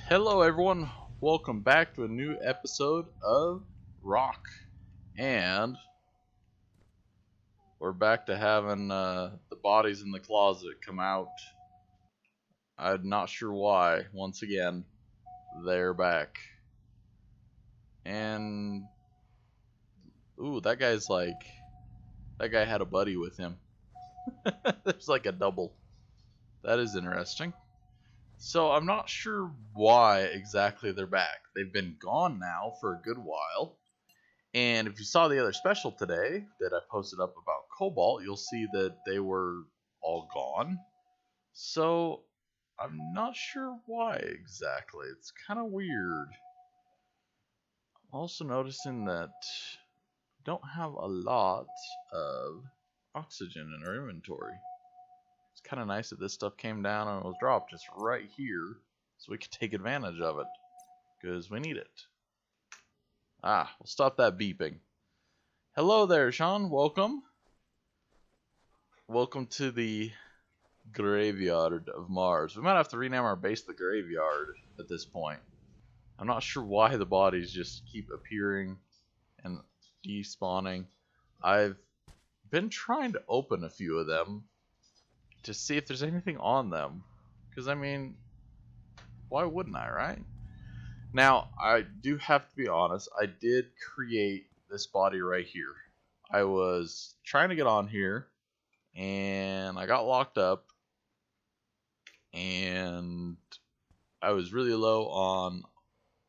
Hello everyone, welcome back to a new episode of Rock, and we're back to having the bodies in the closet come out. I'm not sure why. Once again, they're back. And ooh, that guy had a buddy with him. There's like a double. That is interesting. So I'm not sure why exactly they're back. They've been gone now for a good while. And if you saw the other special today that I posted up about Cobalt, you'll see that they were all gone. So I'm not sure why exactly. It's kind of weird. I'm also noticing that we don't have a lot of oxygen in our inventory. It's kind of nice that this stuff came down and was dropped just right here so we could take advantage of it because we need it. Ah, we'll stop that beeping. Hello there, Sean. Welcome. Welcome to the graveyard of Mars. We might have to rename our base the graveyard at this point. I'm not sure why the bodies just keep appearing and despawning. I've been trying to open a few of them to see if there's anything on them. Because, I mean, why wouldn't I, right? Now, I do have to be honest, I did create this body right here. I was trying to get on here, and I got locked up, and I was really low on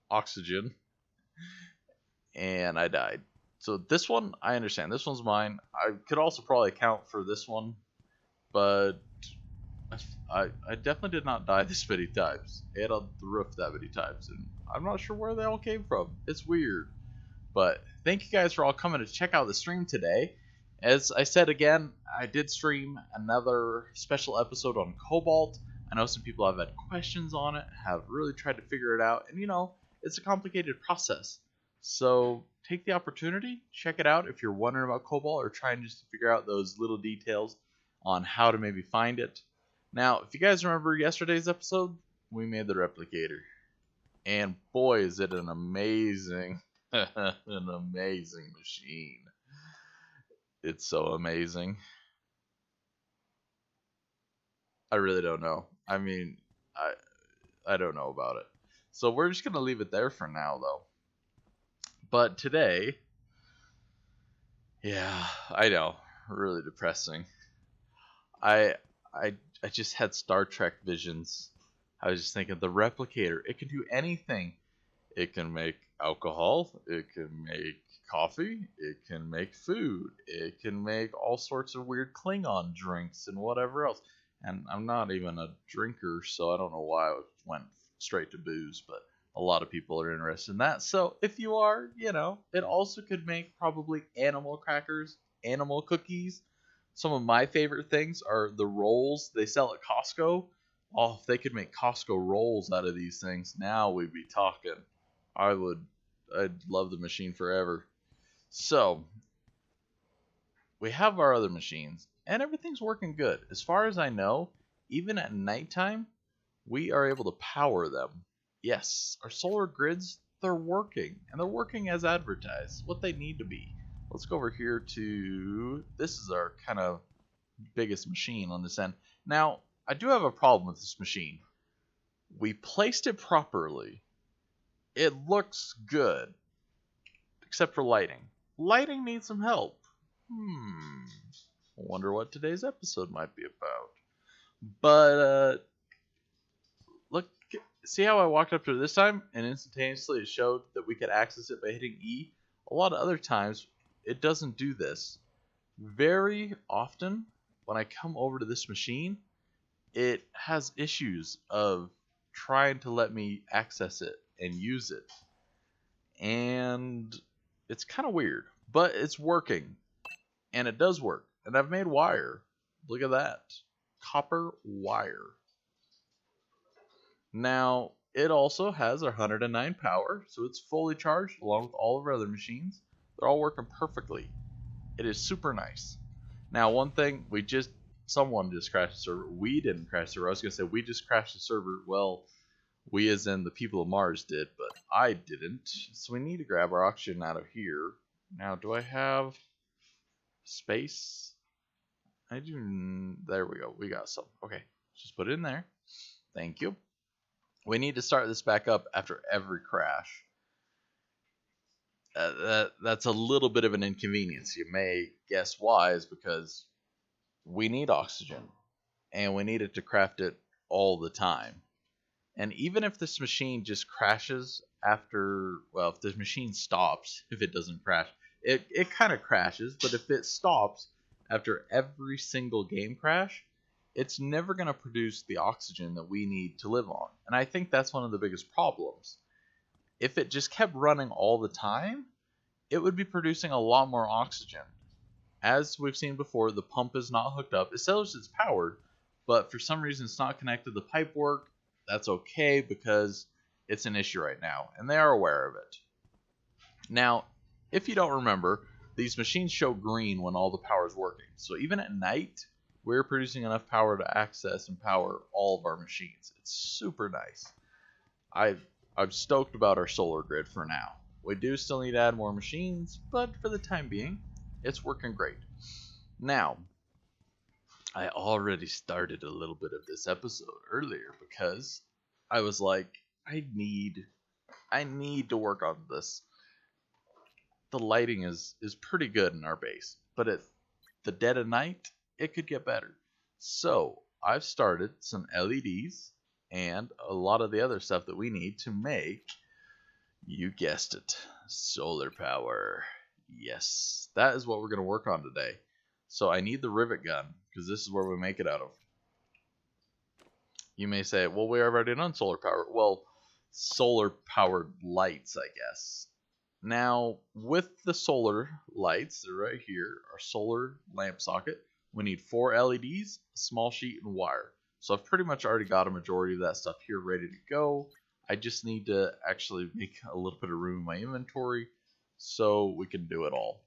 oxygen, and I died. So this one, I understand. This one's mine. I could also probably account for this one, but I definitely did not die this many times. I hit on the roof that many times, and I'm not sure where they all came from. It's weird. But thank you guys for all coming to check out the stream today. As I said again, I did stream another special episode on Cobalt. I know some people have had questions on it, have really tried to figure it out, and you know, it's a complicated process. So take the opportunity, check it out if you're wondering about Cobalt or trying just to figure out those little details on how to maybe find it. Now, if you guys remember yesterday's episode, we made the replicator. And boy, is it an amazing, an amazing machine. It's so amazing. I really don't know. I mean, I don't know about it. So we're just going to leave it there for now, though. But today, yeah, I know, really depressing. I just had Star Trek visions. I was just thinking, the replicator, it can do anything. It can make alcohol, it can make coffee, it can make food, it can make all sorts of weird Klingon drinks and whatever else. And I'm not even a drinker, so I don't know why I went straight to booze, but a lot of people are interested in that. So if you are, you know, it also could make probably animal crackers, animal cookies. Some of my favorite things are the rolls they sell at Costco. Oh, if they could make Costco rolls out of these things, now we'd be talking. I'd love the machine forever. So, we have our other machines, and everything's working good. As far as I know, even at nighttime, we are able to power them. Yes, our solar grids, they're working, and they're working as advertised, what they need to be. Let's go over here to, this is our kind of biggest machine on this end. Now, I do have a problem with this machine. We placed it properly. It looks good, except for lighting. Lighting needs some help. I wonder what today's episode might be about. But, look, see how I walked up to it this time, and instantaneously it showed that we could access it by hitting E? A lot of other times, it doesn't do this. Very often, when I come over to this machine, it has issues of trying to let me access it and use it. And it's kind of weird, but it's working. And it does work. And I've made wire. Look at that. Copper wire. Now, it also has our 109 power, so it's fully charged along with all of our other machines. They're all working perfectly. It is super nice. Now, one thing, someone just crashed the server. We didn't crash the server. I was going to say we just crashed the server. Well, We as in the people of Mars did, but I didn't. So we need to grab our oxygen out of here. Now, do I have space? I do. There we go. We got some. Okay, just put it in there. Thank you. We need to start this back up after every crash. That's a little bit of an inconvenience. You may guess why is because we need oxygen, and we need it to craft it all the time. And even if this machine just crashes after, well, if the machine stops, if it doesn't crash, it kind of crashes, but if it stops after every single game crash, it's never going to produce the oxygen that we need to live on. And I think that's one of the biggest problems. If it just kept running all the time, it would be producing a lot more oxygen. As we've seen before, the pump is not hooked up. It says it's powered, but for some reason it's not connected to the pipework. That's okay because it's an issue right now, and they are aware of it. Now, if you don't remember, these machines show green when all the power is working. So even at night, we're producing enough power to access and power all of our machines. It's super nice. I'm stoked about our solar grid for now. We do still need to add more machines, but for the time being, it's working great. Now, I already started a little bit of this episode earlier because I was like, I need to work on this. The lighting is pretty good in our base, but at the dead of night, it could get better. So I've started some LEDs and a lot of the other stuff that we need to make, you guessed it, solar power. Yes, that is what we're going to work on today. So I need the rivet gun, because this is where we make it out of. You may say, well, we already done solar power. Well, solar powered lights, I guess. Now, with the solar lights, they're right here, our solar lamp socket, we need 4 LEDs, a small sheet, and wire. So I've pretty much already got a majority of that stuff here ready to go. I just need to actually make a little bit of room in my inventory so we can do it all.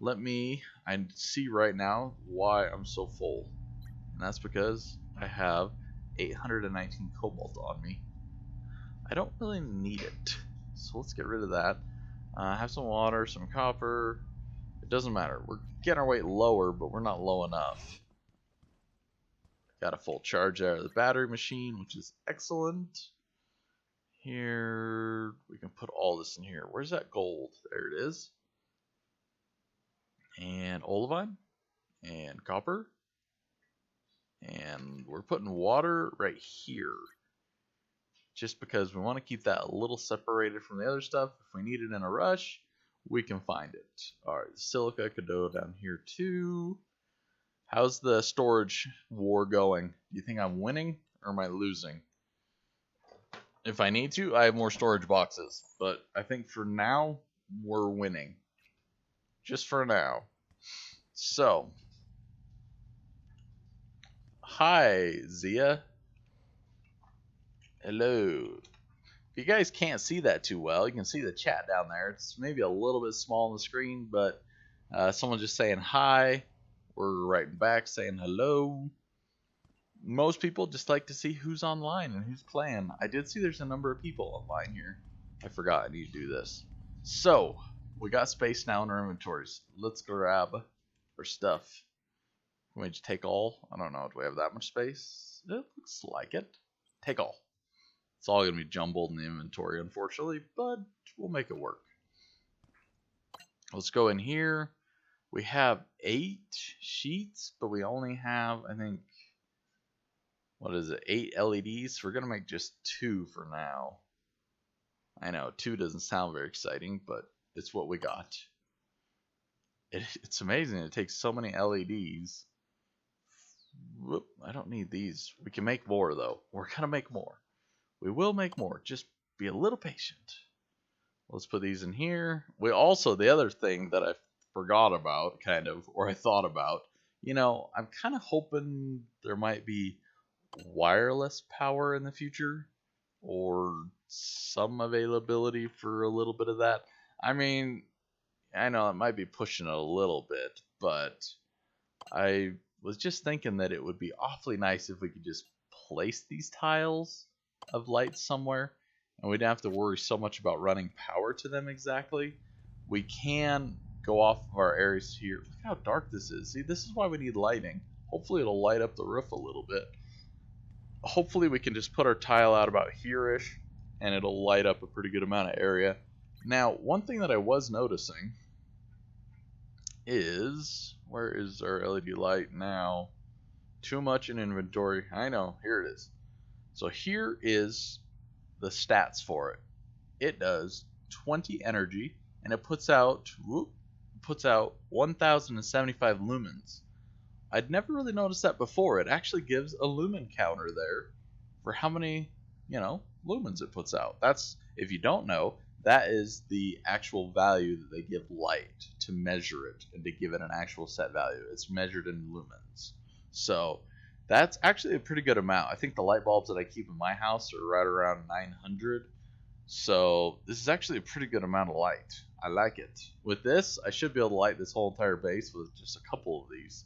I see right now why I'm so full. And that's because I have 819 cobalt on me. I don't really need it. So let's get rid of that. Have some water, some copper. It doesn't matter. We're getting our weight lower, but we're not low enough. Got a full charge out of the battery machine, which is excellent. Here, we can put all this in here. Where's that gold? There it is. And olivine. And copper. And we're putting water right here. Just because we want to keep that a little separated from the other stuff. If we need it in a rush, we can find it. Alright, silica could go down here too. How's the storage war going? Do you think I'm winning or am I losing? If I need to, I have more storage boxes. But I think for now, we're winning. Just for now. So. Hi, Zia. Hello. If you guys can't see that too well, you can see the chat down there. It's maybe a little bit small on the screen, but someone just saying hi. We're writing back saying hello. Most people just like to see who's online and who's playing. I did see there's a number of people online here. I forgot I need to do this. So, we got space now in our inventories. Let's grab our stuff. Can we just take all? I don't know. Do we have that much space? It looks like it. Take all. It's all going to be jumbled in the inventory, unfortunately, but we'll make it work. Let's go in here. We have 8 sheets, but we only have, I think, what is it, 8 LEDs? We're going to make just 2 for now. I know, 2 doesn't sound very exciting, but it's what we got. It's amazing. It takes so many LEDs. Whoop, I don't need these. We can make more, though. We're going to make more. We will make more. Just be a little patient. Let's put these in here. We also, the other thing that I forgot about, kind of, or I thought about, you know, I'm kind of hoping there might be wireless power in the future, or some availability for a little bit of that. I mean, I know it might be pushing it a little bit, but I was just thinking that it would be awfully nice if we could just place these tiles of lights somewhere, and we don't have to worry so much about running power to them exactly, we can go off of our areas here. Look how dark this is. See, this is why we need lighting. Hopefully it'll light up the roof a little bit. Hopefully we can just put our tile out about here-ish, and it'll light up a pretty good amount of area. Now, one thing that I was noticing is, where is our LED light now? Too much in inventory. I know, here it is. So here is the stats for it. It does 20 energy, and it puts out 1,075 lumens. I'd never really noticed that before. It actually gives a lumen counter there for how many, lumens it puts out. That's, if you don't know, that is the actual value that they give light to measure it and to give it an actual set value. It's measured in lumens. So that's actually a pretty good amount. I think the light bulbs that I keep in my house are right around 900. So this is actually a pretty good amount of light. I like it. With this, I should be able to light this whole entire base with just a couple of these.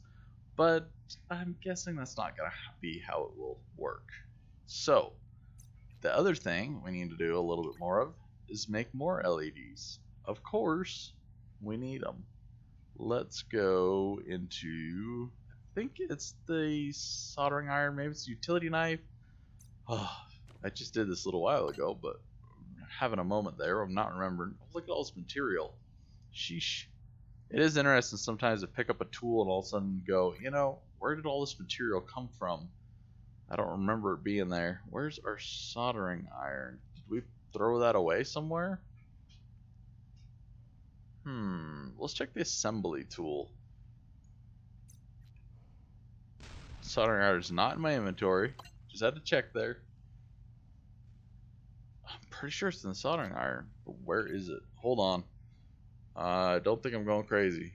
But I'm guessing that's not going to be how it will work. So the other thing we need to do a little bit more of is make more LEDs. Of course, we need them. Let's go into, I think it's the soldering iron, maybe it's the utility knife. Oh, I just did this a little while ago, but I'm having a moment there. I'm not remembering. Oh, look at all this material. Sheesh. It is interesting sometimes to pick up a tool and all of a sudden go, where did all this material come from? I don't remember it being there. Where's our soldering iron? Did we throw that away somewhere? Let's check the assembly tool. Soldering iron is not in my inventory. Just had to check there. I'm pretty sure it's in the soldering iron, but where is it? Hold on. I don't think I'm going crazy.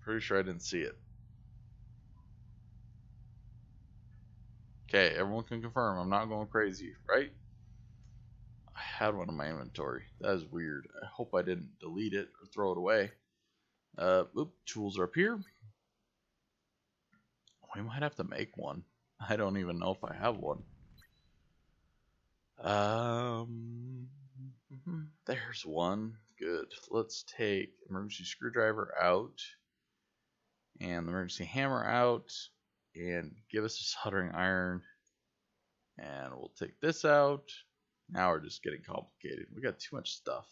Pretty sure I didn't see it. Okay, everyone can confirm I'm not going crazy, right? I had one in my inventory. That is weird. I hope I didn't delete it or throw it away. Tools are up here. We might have to make one. I don't even know if I have one. There's one. Good. Let's take emergency screwdriver out and the emergency hammer out and give us a soldering iron. And we'll take this out. Now we're just getting complicated. We got too much stuff.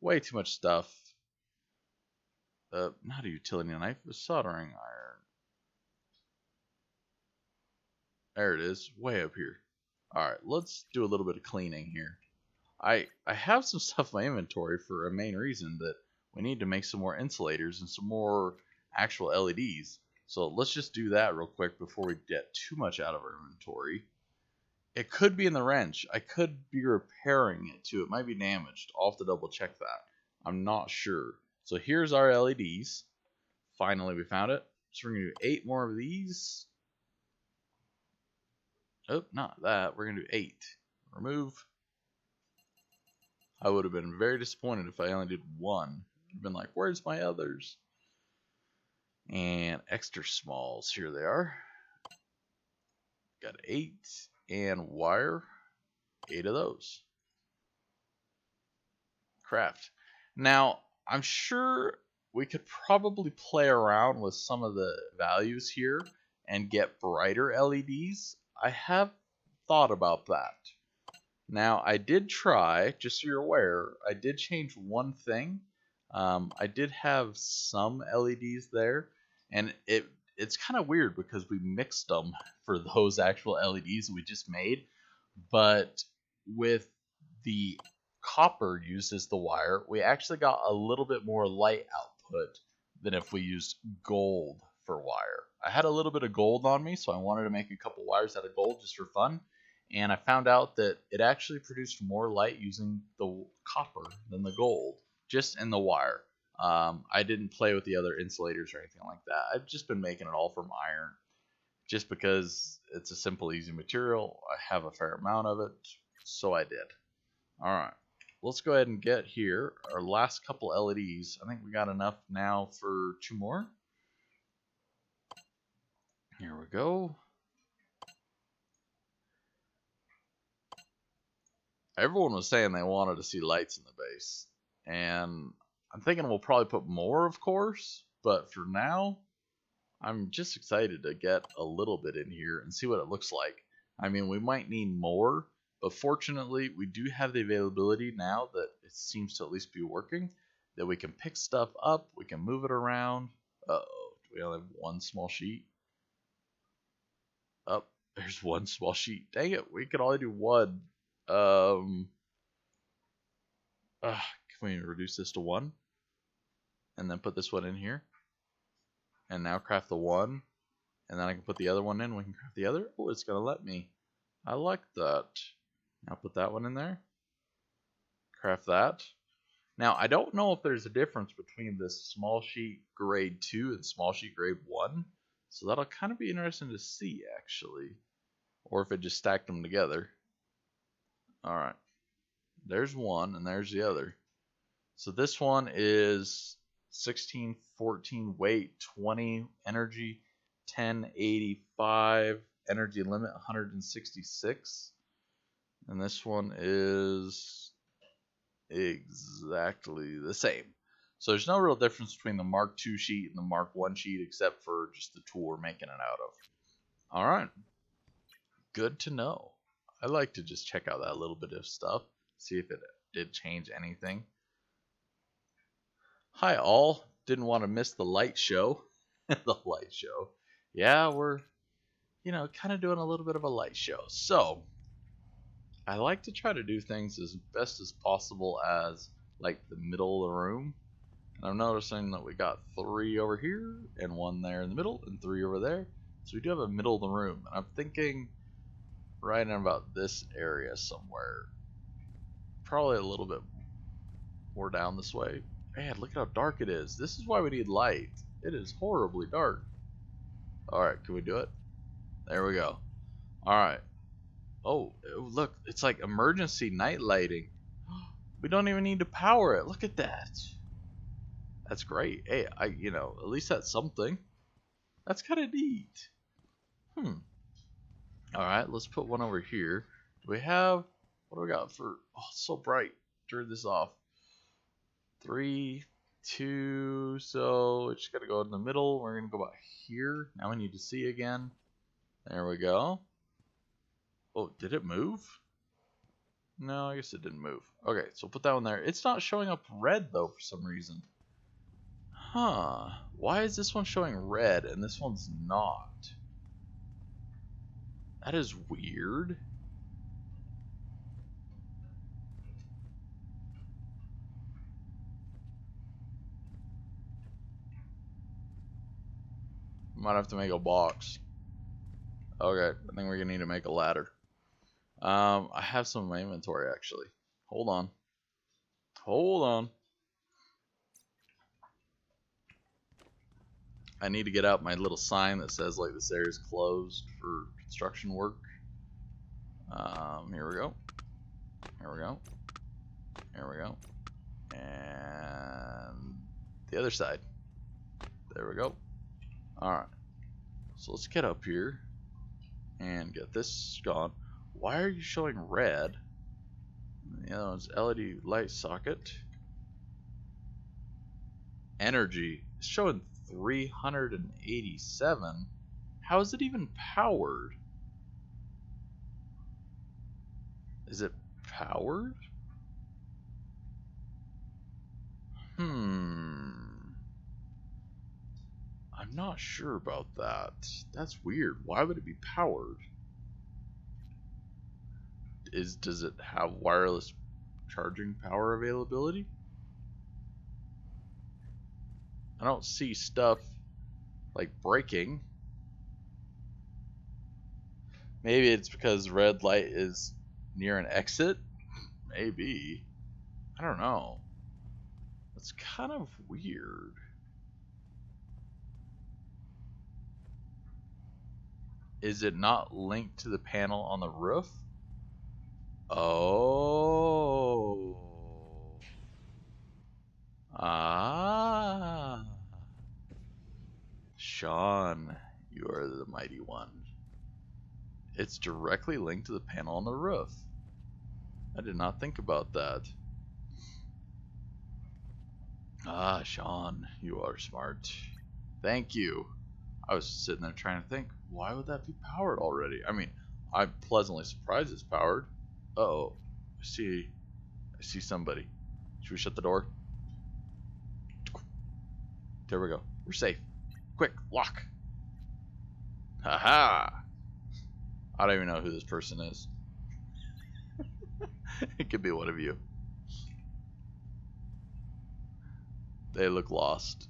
Way too much stuff. Not a utility knife, a soldering iron. There it is, way up here. Alright, let's do a little bit of cleaning here. I have some stuff in my inventory for a main reason that we need to make some more insulators and some more actual LEDs. So let's just do that real quick before we get too much out of our inventory. It could be in the wrench. I could be repairing it too. It might be damaged. I'll have to double check that. I'm not sure. So here's our LEDs. Finally, we found it. So we're going to do 8 more of these. Oh, not that. We're going to do 8. Remove. I would have been very disappointed if I only did 1. I've been like, where's my others? And extra smalls. Here they are. Got 8. And wire. 8 of those. Craft. Now, I'm sure we could probably play around with some of the values here and get brighter LEDs. I have thought about that. Now, I did try, just so you're aware, I did change one thing. I did have some LEDs there, and it's kind of weird because we mixed them for those actual LEDs we just made, but with the copper used as the wire, we actually got a little bit more light output than if we used gold for wire. I had a little bit of gold on me, so I wanted to make a couple wires out of gold just for fun, and I found out that it actually produced more light using the copper than the gold, just in the wire. I didn't play with the other insulators or anything like that. I've just been making it all from iron, just because it's a simple, easy material. I have a fair amount of it, so I did. Alright, let's go ahead and get here our last couple LEDs. I think we got enough now for 2 more. Here we go. everyone was saying they wanted to see lights in the base, and I'm thinking we'll probably put more, of course, but for now, I'm just excited to get a little bit in here and see what it looks like. I mean, we might need more, but fortunately, we do have the availability now that it seems to at least be working, that we can pick stuff up, we can move it around. Uh-oh, do we only have one small sheet? Oh, there's one small sheet. Dang it, we could only do one. Can we reduce this to one? And then put this one in here? And now craft the one. And then I can put the other one in. We can craft the other. Oh, it's going to let me. I like that. Now put that one in there. Craft that. Now, I don't know if there's a difference between this small sheet grade 2 and small sheet grade 1. So that'll kind of be interesting to see, actually. Or if it just stacked them together. Alright. There's one, and there's the other. So this one is 16, 14 weight, 20 energy, 1085 energy limit, 166. And this one is exactly the same. So there's no real difference between the Mark II sheet and the Mark I sheet except for just the tool we're making it out of. Alright. Good to know. I like to just check out that little bit of stuff, see if it did change anything. Hi all, didn't want to miss the light show. The light show. Yeah, we're, kind of doing a little bit of a light show. So, I like to try to do things as best as possible as, like, the middle of the room. And I'm noticing that we got 3 over here, and 1 there in the middle, and 3 over there. So we do have a middle of the room. And I'm thinking right in about this area somewhere. Probably a little bit more down this way. Man, look at how dark it is. This is why we need light. It is horribly dark. Alright, can we do it? There we go. Alright. Oh, look, it's like emergency night lighting. We don't even need to power it. Look at that. That's great. Hey, at least that's something. That's kind of neat. Alright, let's put one over here. Do we have... What do we got for... Oh, it's so bright. Turn this off. 3, 2, so it's just gotta go in the middle. We're gonna go about here. Now we need to see again. There we go. Oh, did it move? No, I guess it didn't move. Okay, so put that one there. It's not showing up red though for some reason. Huh. Why is this one showing red and this one's not? That is weird. Might have to make a box. Okay, I think we're gonna need to make a ladder. I have some in my inventory actually. Hold on. Hold on. I need to get out my little sign that says like this area is closed for construction work. Here we go. Here we go. Here we go. And the other side. There we go. Alright. So let's get up here and get this gone. Why are you showing red? The other one's LED light socket. Energy. It's showing 387. How is it even powered? Is it powered? I'm not sure about that. That's weird. Why would it be powered? Does it have wireless charging power availability? I don't see stuff like breaking. Maybe it's because red light is near an exit? Maybe. I don't know. It's kind of weird. Is it not linked to the panel on the roof? Oh. Ah. Sean, you are the mighty one. It's directly linked to the panel on the roof. I did not think about that. Ah, Sean, you are smart. Thank you. I was sitting there trying to think, why would that be powered already? I mean, I'm pleasantly surprised it's powered. Uh-oh. I see somebody. Should we shut the door? There we go. We're safe. Quick, lock. Haha. I don't even know who this person is. It could be one of you. They look lost.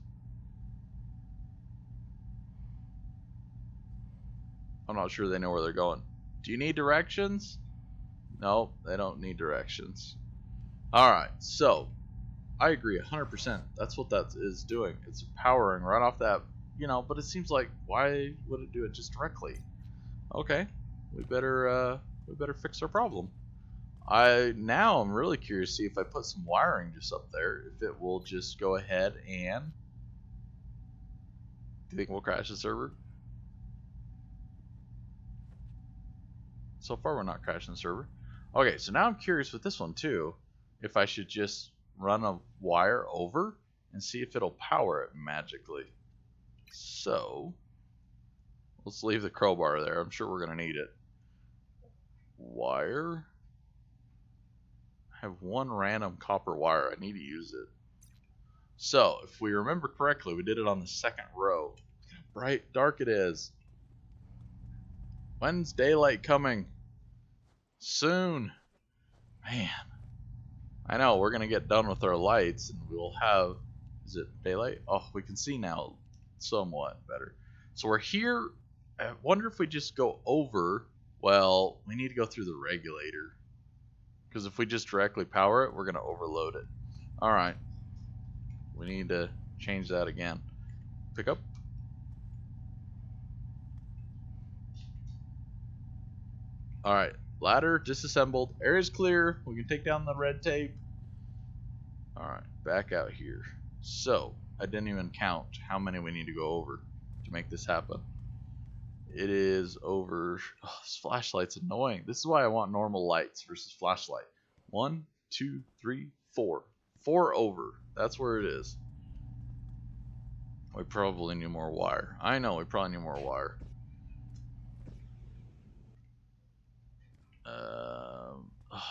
I'm not sure they know where they're going. Do you need directions? No, they don't need directions. Alright, so I agree 100%. That's what that is doing. It's powering right off that, but it seems like, why would it do it just directly? Okay, we better fix our problem. Now I'm really curious to see if I put some wiring just up there, if it will just go ahead and... Do you think we'll crash the server? So far we're not crashing the server. Okay, so now I'm curious with this one too, if I should just run a wire over and see if it'll power it magically. So let's leave the crowbar there. I'm sure we're going to need it. Wire. I have one random copper wire. I need to use it. So if we remember correctly, we did it on the second row. Look how bright dark it is. When's daylight coming? Soon. Man. I know, we're going to get done with our lights and we'll have... Is it daylight? Oh, we can see now somewhat better. So we're here. I wonder if we just go over... Well, we need to go through the regulator. Because if we just directly power it, we're going to overload it. Alright. We need to change that again. Pick up. Alright. Ladder disassembled. Area's clear. We can take down the red tape. Alright. Back out here. So, I didn't even count how many we need to go over to make this happen. It is over... Oh, this flashlight's annoying. This is why I want normal lights versus flashlight. 1, 2, 3, 4. 4 over. That's where it is. We probably need more wire. I know, we probably need more wire.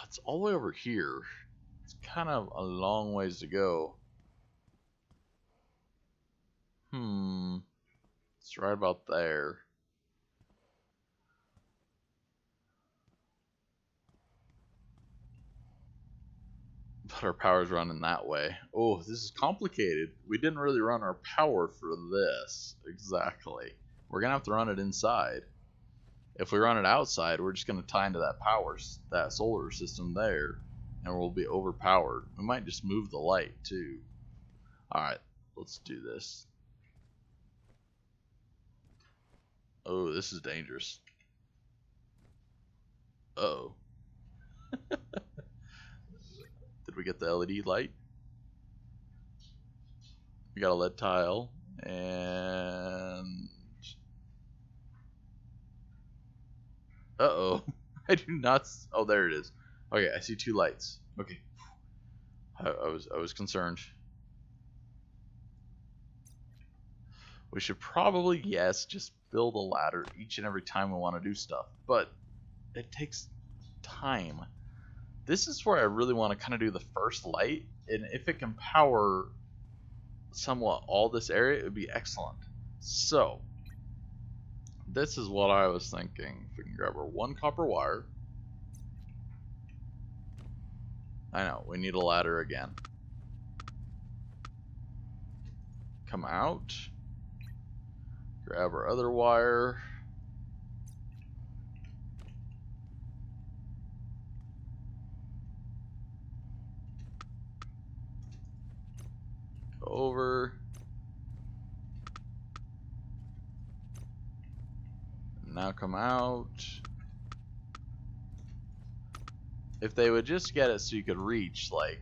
It's all the way over here. It's kind of a long ways to go. It's right about there. But our power's running that way. Oh, this is complicated. We didn't really run our power for this. Exactly. We're going to have to run it inside. If we run it outside, we're just going to tie into that solar system there. And we'll be overpowered. We might just move the light too. Alright, let's do this. Oh, this is dangerous. Uh-oh. Did we get the LED light? We got a lead tile. And... Uh-oh. I do not... Oh, there it is. Okay, I see 2 lights. Okay. I was concerned. We should probably, yes, just build a ladder each and every time we want to do stuff. But it takes time. This is where I really want to kind of do the first light. And if it can power somewhat all this area, it would be excellent. So, this is what I was thinking. If we can grab our 1 copper wire. I know, we need a ladder again. Come out. Grab our other wire. Go over. Now come out. If they would just get it so you could reach like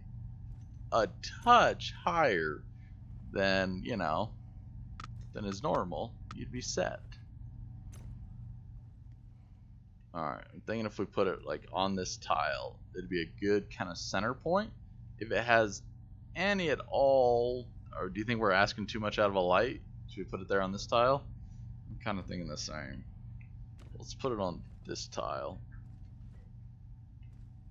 a touch higher than, than is normal, you'd be set. Alright, I'm thinking if we put it like on this tile, it'd be a good kind of center point. If it has any at all, or do you think we're asking too much out of a light? Should we put it there on this tile? I'm kind of thinking the same. Let's put it on this tile.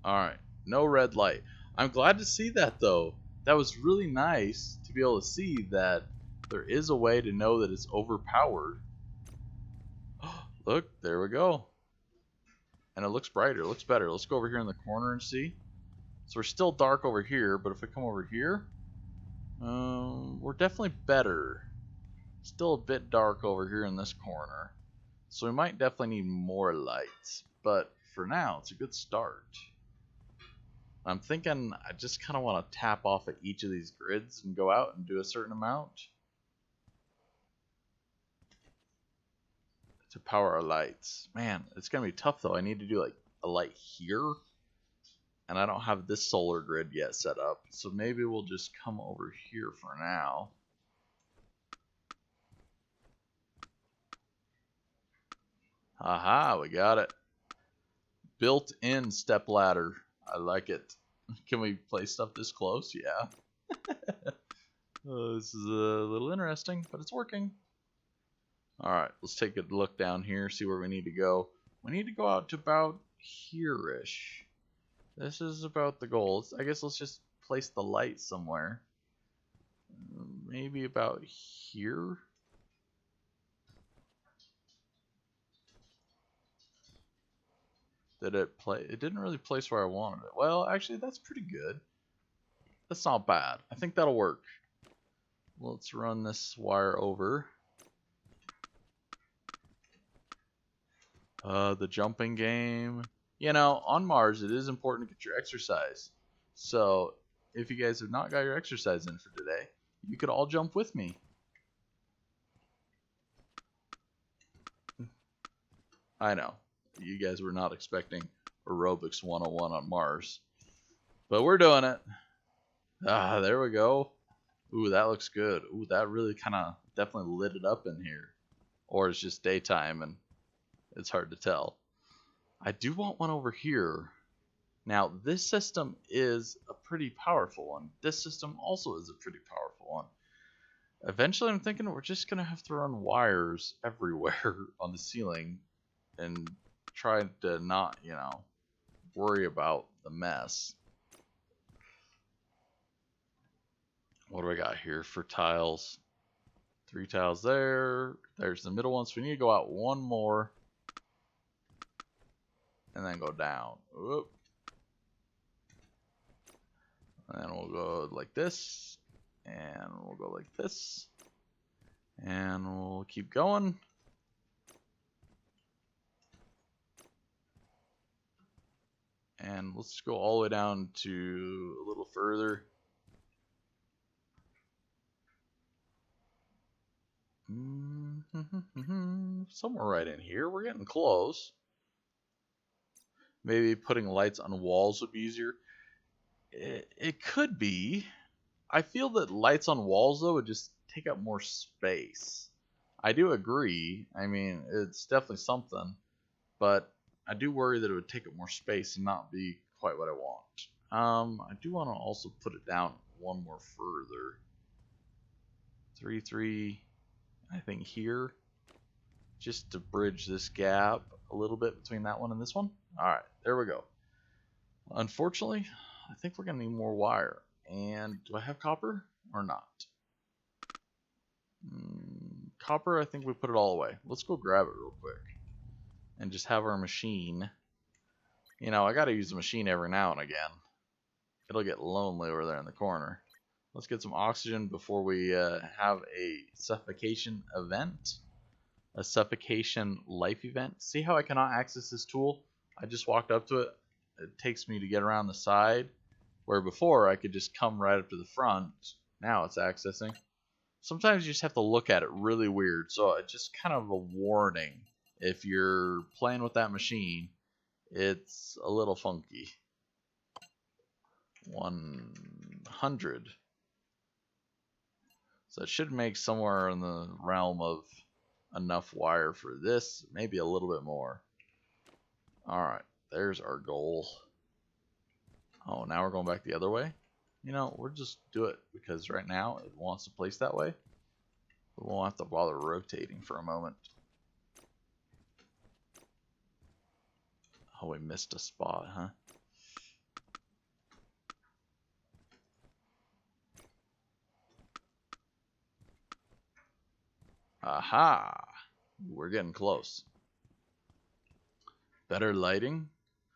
Alright, no red light. I'm glad to see that though. That was really nice to be able to see that there is a way to know that it's overpowered. Look, there we go. And it looks brighter, it looks better. Let's go over here in the corner and see. So we're still dark over here, but if we come over here, we're definitely better. Still a bit dark over here in this corner. So we might definitely need more lights. But for now, it's a good start. I'm thinking I just kind of want to tap off at each of these grids and go out and do a certain amount to power our lights. Man, it's going to be tough though. I need to do like a light here. And I don't have this solar grid yet set up. So maybe we'll just come over here for now. Aha, we got it. Built-in step ladder. I like it. Can we place stuff this close? Yeah. This is a little interesting, but it's working. Alright, let's take a look down here, see where we need to go. We need to go out to about here-ish. This is about the goal. I guess let's just place the light somewhere. Maybe about here. Did it play? It didn't really place where I wanted it. Well, actually, that's pretty good. That's not bad. I think that'll work. Let's run this wire over. The jumping game. You know, on Mars, it is important to get your exercise. So, if you guys have not got your exercise in for today, you could all jump with me. I know. You guys were not expecting aerobics 101 on Mars. But we're doing it. Ah, there we go. Ooh, that looks good. Ooh, that really kind of definitely lit it up in here. Or it's just daytime and it's hard to tell. I do want one over here. Now, this system is a pretty powerful one. This system also is a pretty powerful one. Eventually, I'm thinking we're just going to have to run wires everywhere on the ceiling and try to not, you know, worry about the mess. What do I got here for tiles? 3 tiles there. There's the middle one, so we need to go out one more. And then go down. Whoop. And then we'll go like this. And we'll go like this. And we'll keep going. And let's go all the way down to a little further. Somewhere right in here. We're getting close. Maybe putting lights on walls would be easier. It could be. I feel that lights on walls, though, would just take up more space. I do agree. I mean, it's definitely something. But I do worry that it would take up more space and not be quite what I want. I do want to also put it down one more further. 3, 3, I think here. Just to bridge this gap a little bit between that one and this one. Alright, there we go. Unfortunately, I think we're going to need more wire. And do I have copper or not? Copper, I think we put it all away. Let's go grab it real quick. And just have our machine. You know, I got to use the machine every now and again. It'll get lonely over there in the corner. Let's get some oxygen before we have a suffocation event. A suffocation life event. See how I cannot access this tool? I just walked up to it. It takes me to get around the side. Where before I could just come right up to the front. Now it's accessing. Sometimes you just have to look at it really weird. So it's just kind of a warning. If you're playing with that machine, it's a little funky. 100. So it should make somewhere in the realm of enough wire for this, maybe a little bit more. Alright, there's our goal. Oh, now we're going back the other way? You know, we'll just do it because right now it wants to place that way. We won't have to bother rotating for a moment. Oh, we missed a spot, huh? Aha! We're getting close. Better lighting?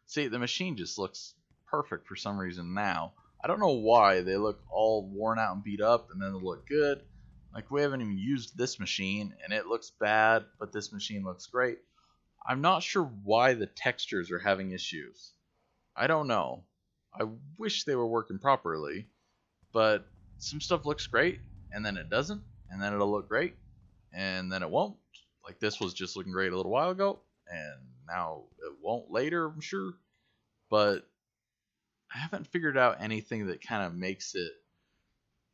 See, the machine just looks perfect for some reason now. I don't know why. They look all worn out and beat up, and then they look good. Like, we haven't even used this machine, and it looks bad, but this machine looks great. I'm not sure why the textures are having issues. I don't know. I wish they were working properly, but some stuff looks great, and then it doesn't, and then it'll look great, and then it won't. Like, this was just looking great a little while ago, and now it won't later, I'm sure. But I haven't figured out anything that kind of makes it,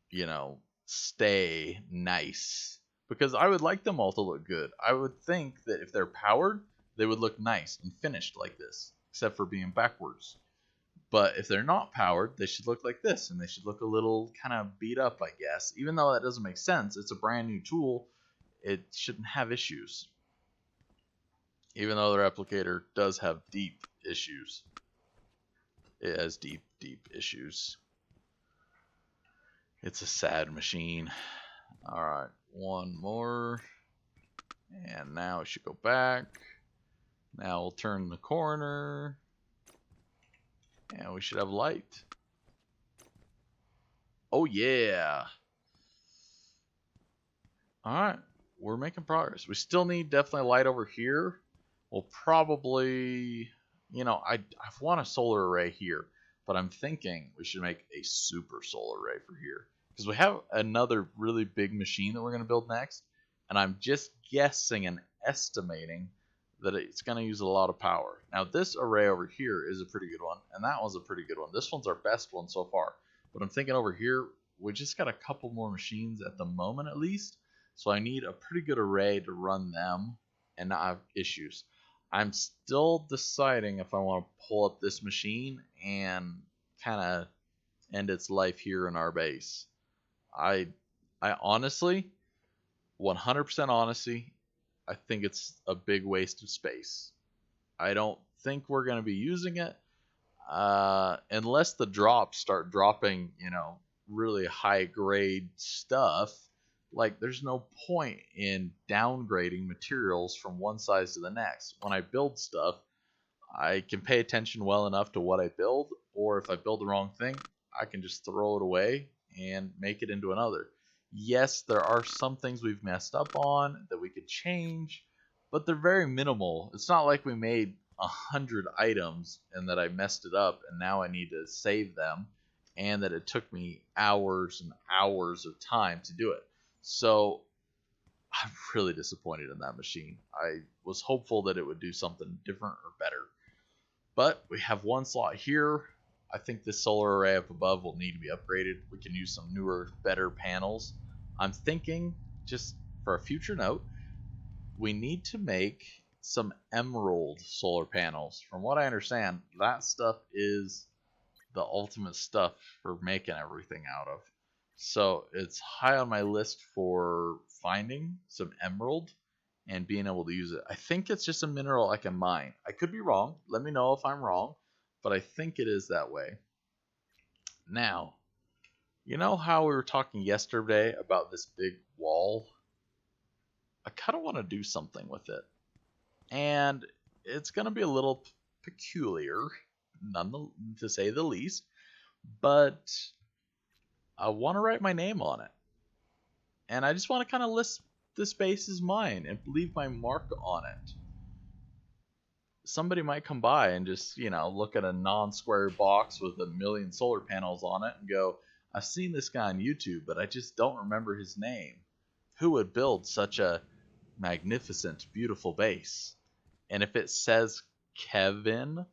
you know, stay nice. Because I would like them all to look good. I would think that if they're powered, they would look nice and finished like this, except for being backwards. But if they're not powered, they should look like this, and they should look a little kind of beat up, I guess. Even though that doesn't make sense, it's a brand new tool, it shouldn't have issues. Even though the replicator does have deep issues. It has deep, deep issues. It's a sad machine. Alright, one more. And now it should go back. Now we'll turn the corner. And we should have light. Oh yeah! Alright, we're making progress. We still need definitely light over here. We'll probably, you know, I want a solar array here, but I'm thinking we should make a super solar array for here. Because we have another really big machine that we're going to build next, and I'm just guessing and estimating that it's going to use a lot of power. Now this array over here is a pretty good one, and that one's a pretty good one. This one's our best one so far. But I'm thinking over here, we just got a couple more machines at the moment at least, so I need a pretty good array to run them and not have issues. I'm still deciding if I want to pull up this machine and kind of end its life here in our base. I honestly, 100% honesty, I think it's a big waste of space. I don't think we're going to be using it unless the drops start dropping, you know, really high grade stuff. Like, there's no point in downgrading materials from one size to the next. When I build stuff, I can pay attention well enough to what I build, or if I build the wrong thing, I can just throw it away and make it into another. Yes, there are some things we've messed up on that we could change, but they're very minimal. It's not like we made 100 items and that I messed it up and now I need to save them, and that it took me hours and hours of time to do it. So I'm really disappointed in that machine. I was hopeful that it would do something different or better. But we have one slot here. I think this solar array up above will need to be upgraded. We can use some newer, better panels. I'm thinking, just for a future note, we need to make some emerald solar panels. From what I understand, that stuff is the ultimate stuff for making everything out of. So it's high on my list for finding some emerald and being able to use it. I think it's just a mineral I can mine. I could be wrong. Let me know if I'm wrong, but I think it is that way. Now, you know how we were talking yesterday about this big wall? I kind of want to do something with it. And it's going to be a little peculiar, none to say the least, but I want to write my name on it. And I just want to kind of list the space as mine and leave my mark on it. Somebody might come by and just, you know, look at a non-square box with a million solar panels on it and go, I've seen this guy on YouTube, but I just don't remember his name. Who would build such a magnificent, beautiful base? And if it says Kevin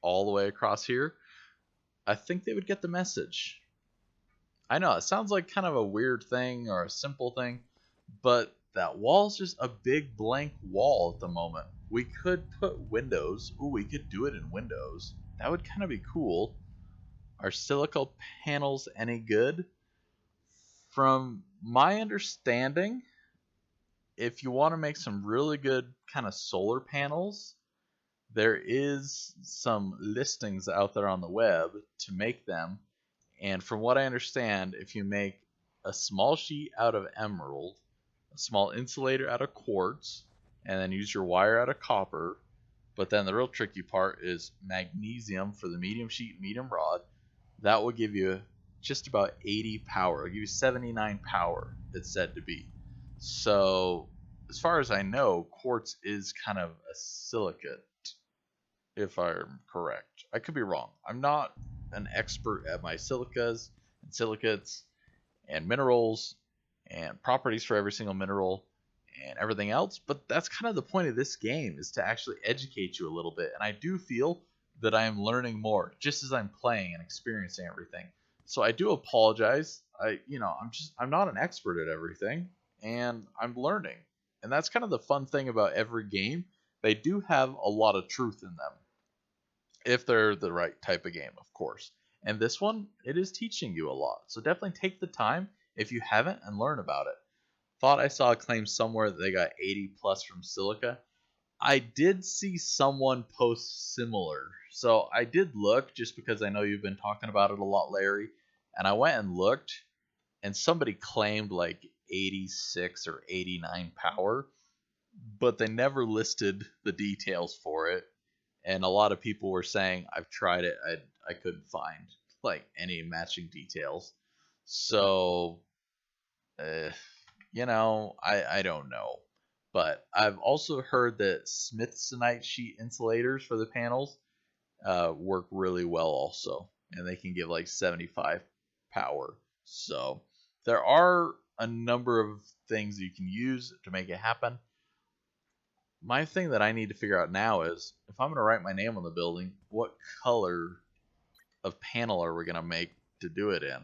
all the way across here, I think they would get the message. I know, it sounds like kind of a weird thing or a simple thing, but that wall's just a big blank wall at the moment. we could put windows. Ooh, we could do it in windows. That would kind of be cool. Are silica panels any good? From my understanding, if you want to make some really good kind of solar panels, there is some listings out there on the web to make them. And from what I understand, if you make a small sheet out of emerald, a small insulator out of quartz, and then use your wire out of copper, but then the real tricky part is magnesium for the medium sheet, medium rod, that will give you just about 80 power. It'll give you 79 power, it's said to be. So, as far as I know, quartz is kind of a silicate, if I'm correct. I could be wrong. I'm not an expert at my silicas and silicates and minerals and properties for every single mineral and everything else, but that's kind of the point of this game, is to actually educate you a little bit. And I do feel that I am learning more just as I'm playing and experiencing everything. So I do apologize. I'm not an expert at everything, and I'm learning. And that's kind of the fun thing about every game. They do have a lot of truth in them, if they're the right type of game, of course. And this one, it is teaching you a lot. So definitely take the time, if you haven't, and learn about it. Thought I saw a claim somewhere that they got 80 plus from silica. I did see someone post similar. So I did look, just because I know you've been talking about it a lot, Larry. And I went and looked, and somebody claimed like 86 or 89 power, but they never listed the details for it. And a lot of people were saying, I've tried it, I couldn't find like any matching details. So, I don't know. But I've also heard that Smithsonite sheet insulators for the panels work really well also. And they can give like 75 power. So there are a number of things you can use to make it happen. My thing that I need to figure out now is, if I'm going to write my name on the building, what color of panel are we going to make to do it in?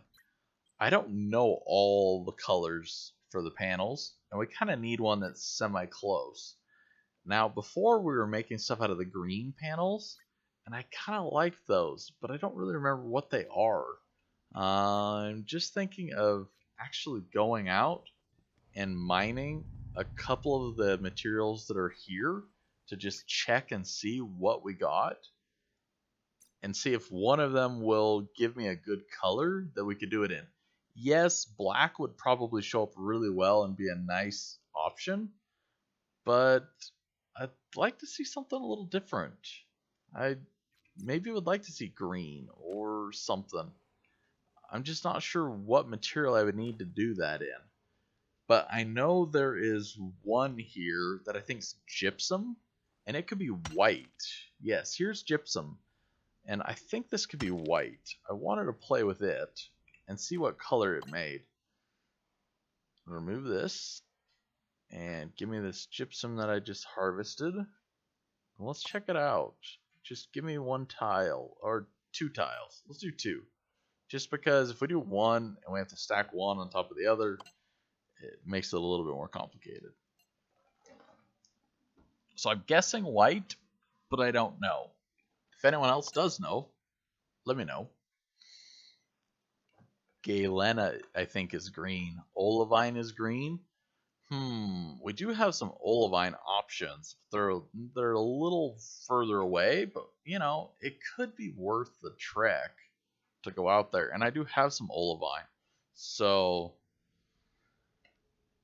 I don't know all the colors for the panels, and we kind of need one that's semi-close. Now, before we were making stuff out of the green panels, and I kind of like those, but I don't really remember what they are. I'm just thinking of actually going out and mining a couple of the materials that are here to just check and see what we got, and see if one of them will give me a good color that we could do it in. Yes, black would probably show up really well and be a nice option, but I'd like to see something a little different. I maybe would like to see green or something. I'm just not sure what material I would need to do that in. But I know there is one here that I think is gypsum, and it could be white. Yes, here's gypsum, and I think this could be white. I wanted to play with it and see what color it made. Remove this, and give me this gypsum that I just harvested. Let's check it out. Just give me one tile, or 2 tiles. Let's do 2. Just because if we do 1, and we have to stack 1 on top of the other, it makes it a little bit more complicated. So I'm guessing white, but I don't know. If anyone else does know, let me know. Galena, I think, is green. Olivine is green. We do have some olivine options. They're a little further away, but it could be worth the trek to go out there. And I do have some olivine. So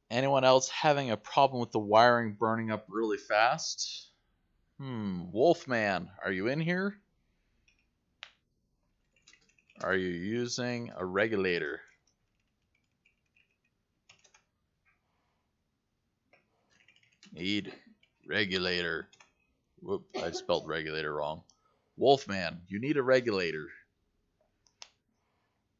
anyone else having a problem with the wiring burning up really fast? Wolfman, are you in here? Are you using a regulator? Need regulator. Whoop, I spelled regulator wrong. Wolfman, you need a regulator.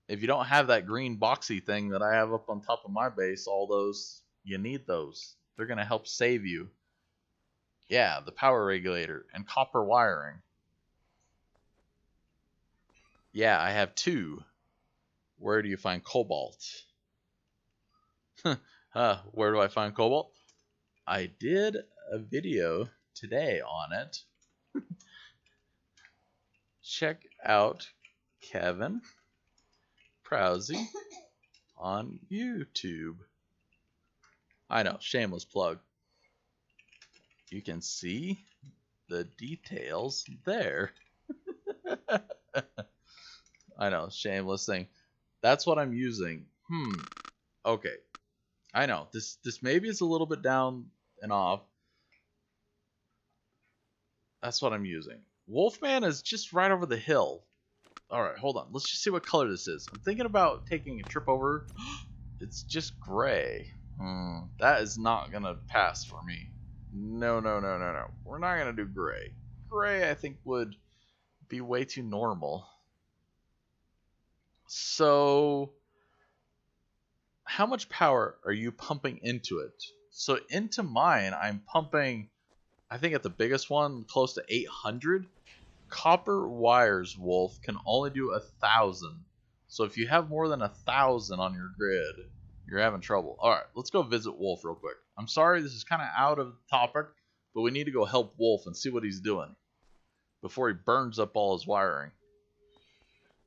If you don't have that green boxy thing that I have up on top of my base, all those, you need those. They're going to help save you. Yeah, the power regulator and copper wiring. Yeah, I have 2. Where do you find cobalt? Where do I find cobalt? I did a video today on it, check out Kevin Prowsey on YouTube. I know, shameless plug. You can see the details there. I know, shameless thing. That's what I'm using. Okay. I know, this maybe is a little bit down and off. That's what I'm using. Wolfman is just right over the hill. Alright, hold on. Let's just see what color this is. I'm thinking about taking a trip over. It's just gray. That is not going to pass for me. No. We're not going to do gray. Gray, I think, would be way too normal. So, how much power are you pumping into it? So, into mine, I'm pumping, I think at the biggest one, close to 800. Copper wires, Wolf, can only do 1,000. So if you have more than 1,000 on your grid, you're having trouble. Alright, let's go visit Wolf real quick. I'm sorry, this is kind of out of the topic, but we need to go help Wolf and see what he's doing before he burns up all his wiring.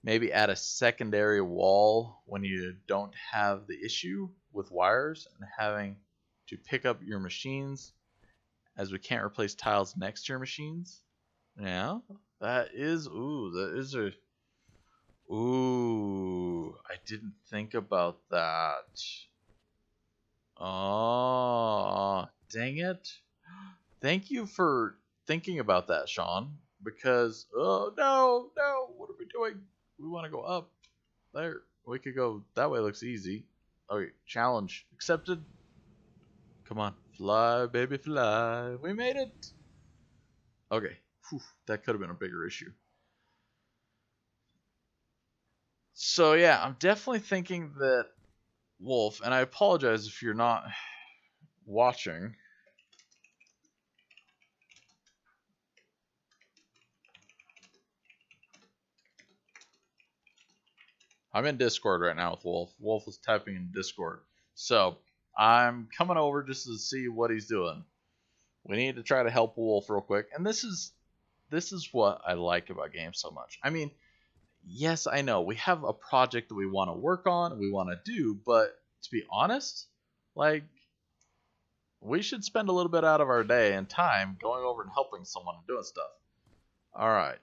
Maybe add a secondary wall when you don't have the issue with wires and having to pick up your machines, as we can't replace tiles next to your machines. Yeah, that is a... Ooh, I didn't think about that. Oh, dang it. Thank you for thinking about that, Sean. Because, oh, no, what are we doing? We want to go up. There, we could go, that way looks easy. Okay, challenge accepted. Come on, fly, baby, fly. We made it. Okay, whew, that could have been a bigger issue. So yeah, I'm definitely thinking that Wolf, and I apologize if you're not watching. I'm in Discord right now with Wolf. Wolf is typing in Discord. So I'm coming over just to see what he's doing. We need to try to help Wolf real quick. And this is what I like about games so much. I mean, yes, I know we have a project that we want to work on, we want to do, but to be honest, like, we should spend a little bit out of our day and time going over and helping someone and doing stuff. Alright.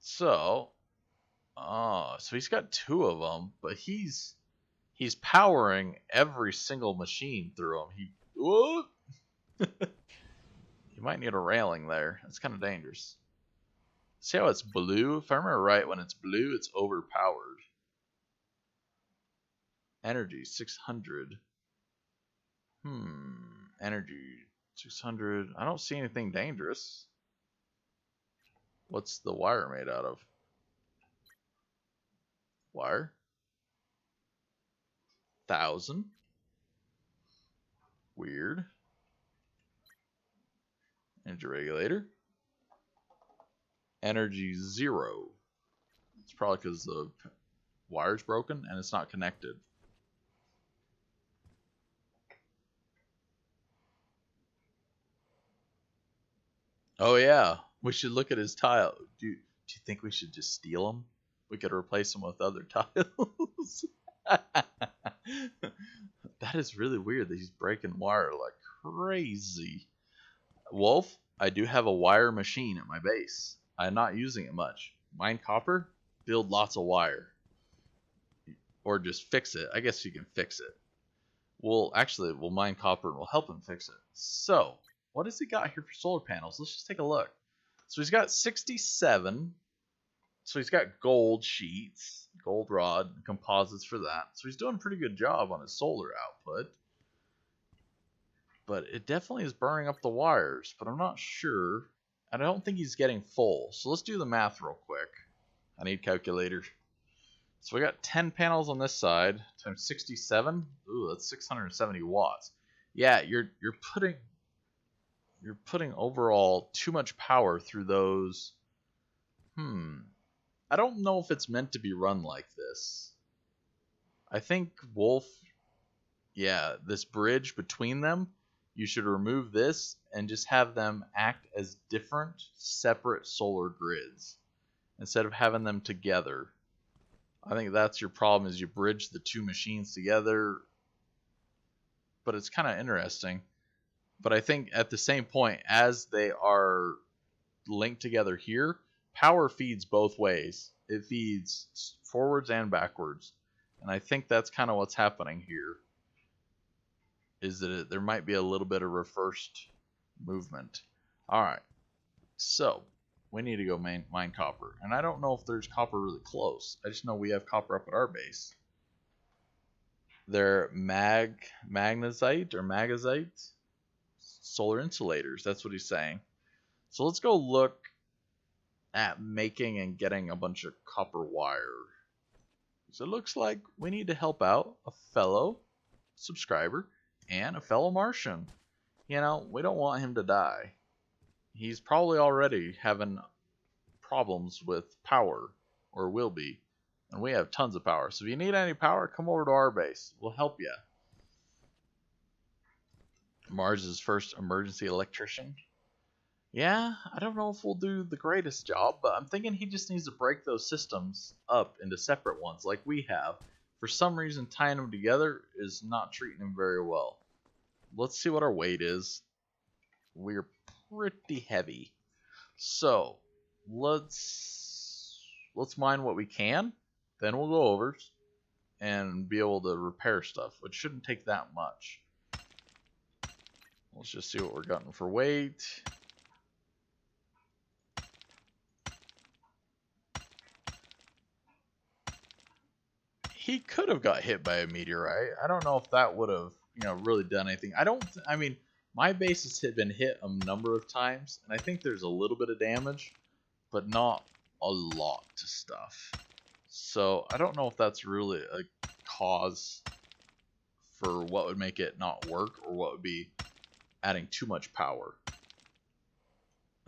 So, so he's got 2 of them, but he's powering every single machine through them. You might need a railing there. That's kind of dangerous. See how it's blue? If I remember right, when it's blue, it's overpowered. Energy, 600. Energy, 600. I don't see anything dangerous. What's the wire made out of? Wire. 1,000. Weird. Energy regulator. Energy 0. It's probably because the wire's broken and it's not connected. Oh yeah, we should look at his tile. Do you think we should just steal them? We could replace them with other tiles. That is really weird that he's breaking wire like crazy. Wolf, I do have a wire machine at my base. I'm not using it much. Mine copper, build lots of wire. Or just fix it. I guess you can fix it. We'll mine copper and we'll help him fix it. So, what has he got here for solar panels? Let's just take a look. So he's got 67. So he's got gold sheets, gold rod, composites for that. So he's doing a pretty good job on his solar output. But it definitely is burning up the wires, but I'm not sure. And I don't think he's getting full. So let's do the math real quick. I need calculator. So we got 10 panels on this side times 67. Ooh, that's 670 watts. Yeah, you're putting overall too much power through those. I don't know if it's meant to be run like this. I think Wolf, yeah, this bridge between them you should remove this and just have them act as different, separate solar grids instead of having them together. I think that's your problem, is you bridge the two machines together, but it's kind of interesting. But I think at the same point, as they are linked together here, power feeds both ways. It feeds forwards and backwards. And I think that's kind of what's happening here, is that there might be a little bit of reversed movement. Alright, so we need to go mine copper. And I don't know if there's copper really close. I just know we have copper up at our base. They're magnesite or magazite solar insulators. That's what he's saying. So let's go look at making and getting a bunch of copper wire. So it looks like we need to help out a fellow subscriber and a fellow Martian. You know, we don't want him to die. He's probably already having problems with power, or will be. And we have tons of power. So if you need any power, come over to our base. We'll help you. Mars' first emergency electrician. Yeah, I don't know if we'll do the greatest job, but I'm thinking he just needs to break those systems up into separate ones like we have. For some reason, tying them together is not treating him very well. Let's see what our weight is. We're pretty heavy. So, let's mine what we can. Then we'll go over and be able to repair stuff, which shouldn't take that much. Let's just see what we're getting for weight. He could have got hit by a meteorite. I don't know if that would have, really done anything. I mean, my base has been hit a number of times, and I think there's a little bit of damage, but not a lot to stuff. So I don't know if that's really a cause for what would make it not work, or what would be adding too much power.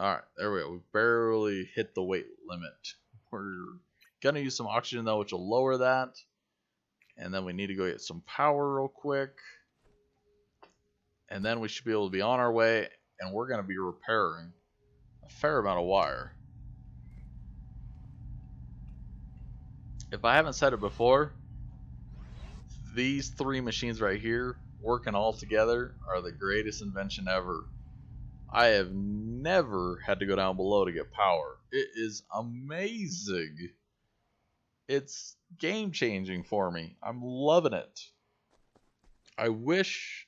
Alright, there we go. We barely hit the weight limit. We're going to use some oxygen though, which will lower that. And then we need to go get some power real quick. And then we should be able to be on our way. And we're going to be repairing a fair amount of wire. If I haven't said it before, these three machines right here working all together are the greatest invention ever. I have never had to go down below to get power. It is amazing. It's game changing for me. I'm loving it. I wish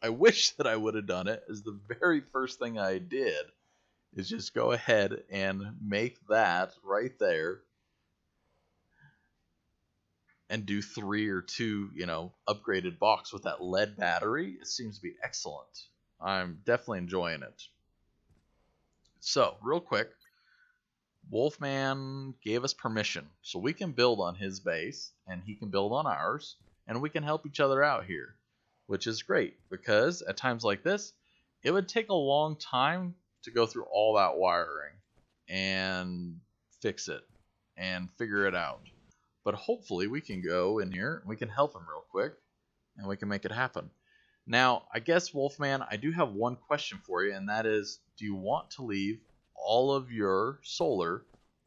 that I would have done it as the very first thing I did, is just go ahead and make that right there and do 3 or 2, upgraded box with that lead battery. It seems to be excellent. I'm definitely enjoying it. So, real quick, Wolfman gave us permission, so we can build on his base, and he can build on ours, and we can help each other out here, which is great, because at times like this, it would take a long time to go through all that wiring and fix it and figure it out. But hopefully we can go in here, and we can help him real quick, and we can make it happen. Now, I guess, Wolfman, I do have one question for you, and that is, do you want to leave all of your solar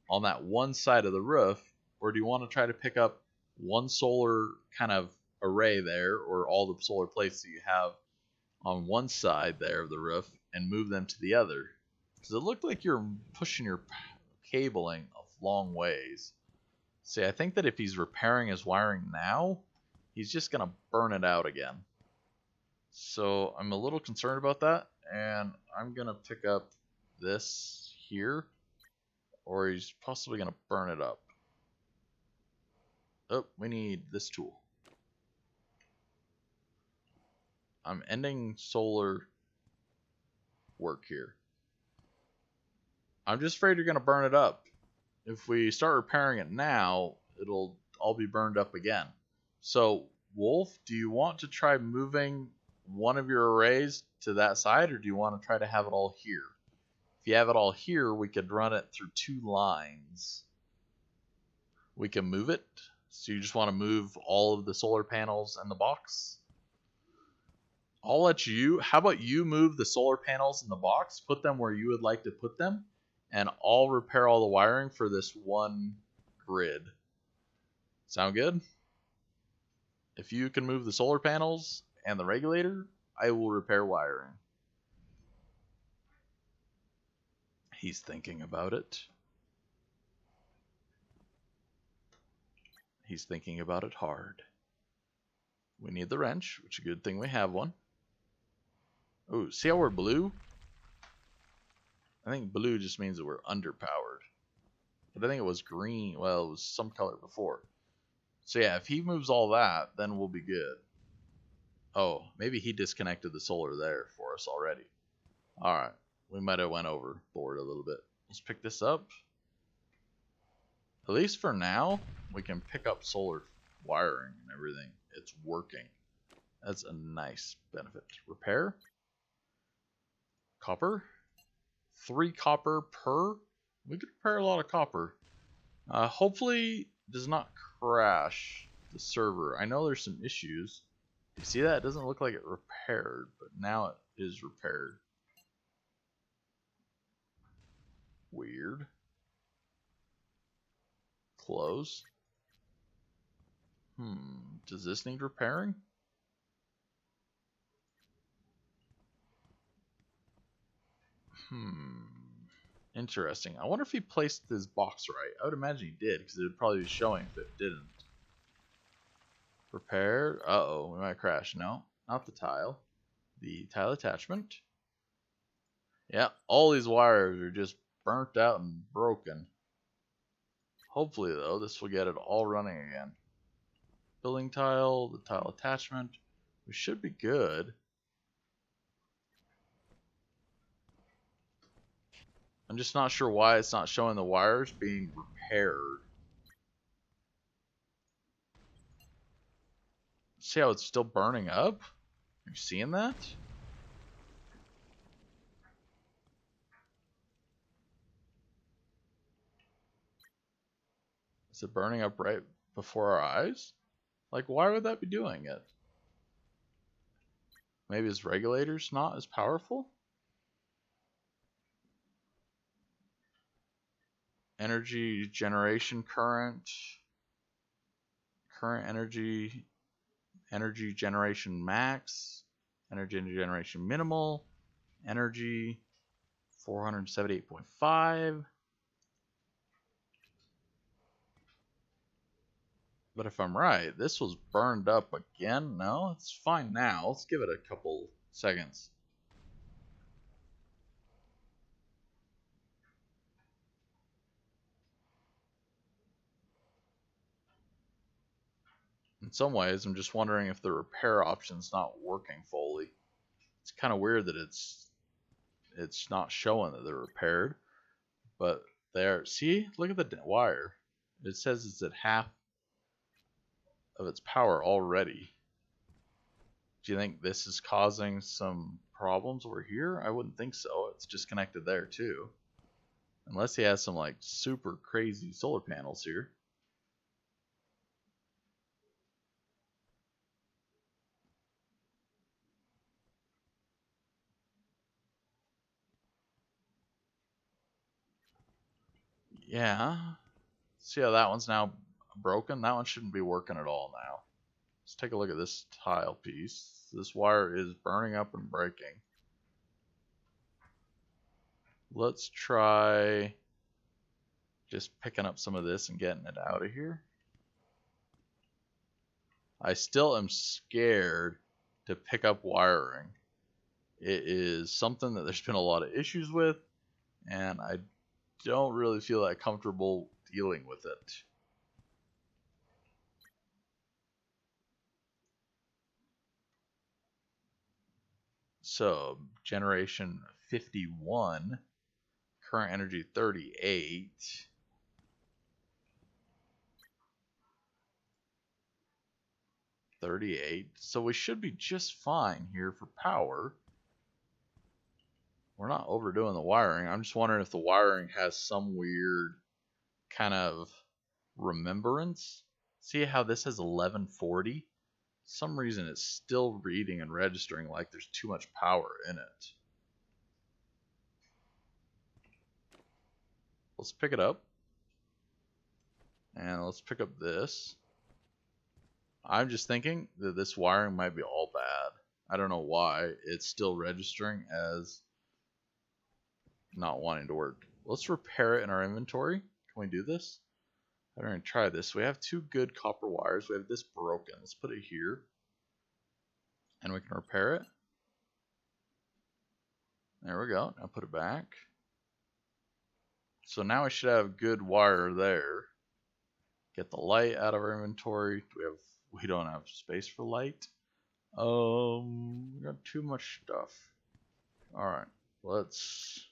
on that one side of the roof, or do you want to try to pick up one solar kind of array there, or all the solar plates that you have on one side there of the roof, and move them to the other? Because it looked like you're pushing your cabling a long ways. See, I think that if he's repairing his wiring now, he's just going to burn it out again. So I'm a little concerned about that, and I'm going to pick up this here, or he's possibly going to burn it up. Oh, we need this tool. I'm ending solar work here. I'm just afraid you're going to burn it up. If we start repairing it now, it'll all be burned up again. So, Wolf, do you want to try moving one of your arrays to that side, or do you want to try to have it all here? If you have it all here, we could run it through 2 lines. We can move it. So you just want to move all of the solar panels in the box? I'll let you. How about you move the solar panels in the box, put them where you would like to put them, and I'll repair all the wiring for this one grid. Sound good? If you can move the solar panels and the regulator, I will repair wiring. He's thinking about it. He's thinking about it hard. We need the wrench, which is a good thing we have one. Oh, see how we're blue? I think blue just means that we're underpowered. But I think it was green. Well, it was some color before. So yeah, if he moves all that, then we'll be good. Oh, maybe he disconnected the solar there for us already. Alright, we might have went overboard a little bit. Let's pick this up. At least for now, we can pick up solar wiring and everything. It's working. That's a nice benefit. Repair. Copper. 3 copper per. We could repair a lot of copper. Hopefully does not crash the server. I know there's some issues. You see that? It doesn't look like it repaired, but now it is repaired. Weird. Close. Does this need repairing? Interesting. I wonder if he placed his box right. I would imagine he did, because it would probably be showing if it didn't. Repair. Uh-oh, we might crash. No, not the tile. The tile attachment. Yeah, all these wires are just burnt out and broken. Hopefully, though, this will get it all running again. Building tile, the tile attachment. We should be good. I'm just not sure why it's not showing the wires being repaired. See how it's still burning up? Are you seeing that? Is it burning up right before our eyes? Like, why would that be doing it? Maybe his regulator's not as powerful? Energy generation current. Current energy. Energy generation max. Energy generation minimal. Energy 478.5. But if I'm right, this was burned up again. No, it's fine now. Let's give it a couple seconds. In some ways, I'm just wondering if the repair option's not working fully. It's kind of weird that it's not showing that they're repaired. But there, see, look at the wire. It says it's at half of its power already. Do you think this is causing some problems over here? I wouldn't think so. It's just connected there too. Unless he has some like super crazy solar panels here. Yeah. See how that one's now broken? That one shouldn't be working at all now. Let's take a look at this tile piece. This wire is burning up and breaking. Let's try just picking up some of this and getting it out of here. I still am scared to pick up wiring. It is something that there's been a lot of issues with, and I don't really feel that comfortable dealing with it. So, generation 51, current energy 38. So we should be just fine here for power. We're not overdoing the wiring. I'm just wondering if the wiring has some weird kind of remembrance. See how this has 1140? some reason it's still reading and registering like there's too much power in it. Let's pick it up. And let's pick up this. I'm just thinking that this wiring might be all bad. I don't know why it's still registering as not wanting to work. Let's repair it in our inventory. Can we do this? I'm going to try this. We have 2 good copper wires. We have this broken. Let's put it here. And we can repair it. There we go. Now put it back. So now we should have good wire there. Get the light out of our inventory. We don't have space for light. We got too much stuff. Alright. Let's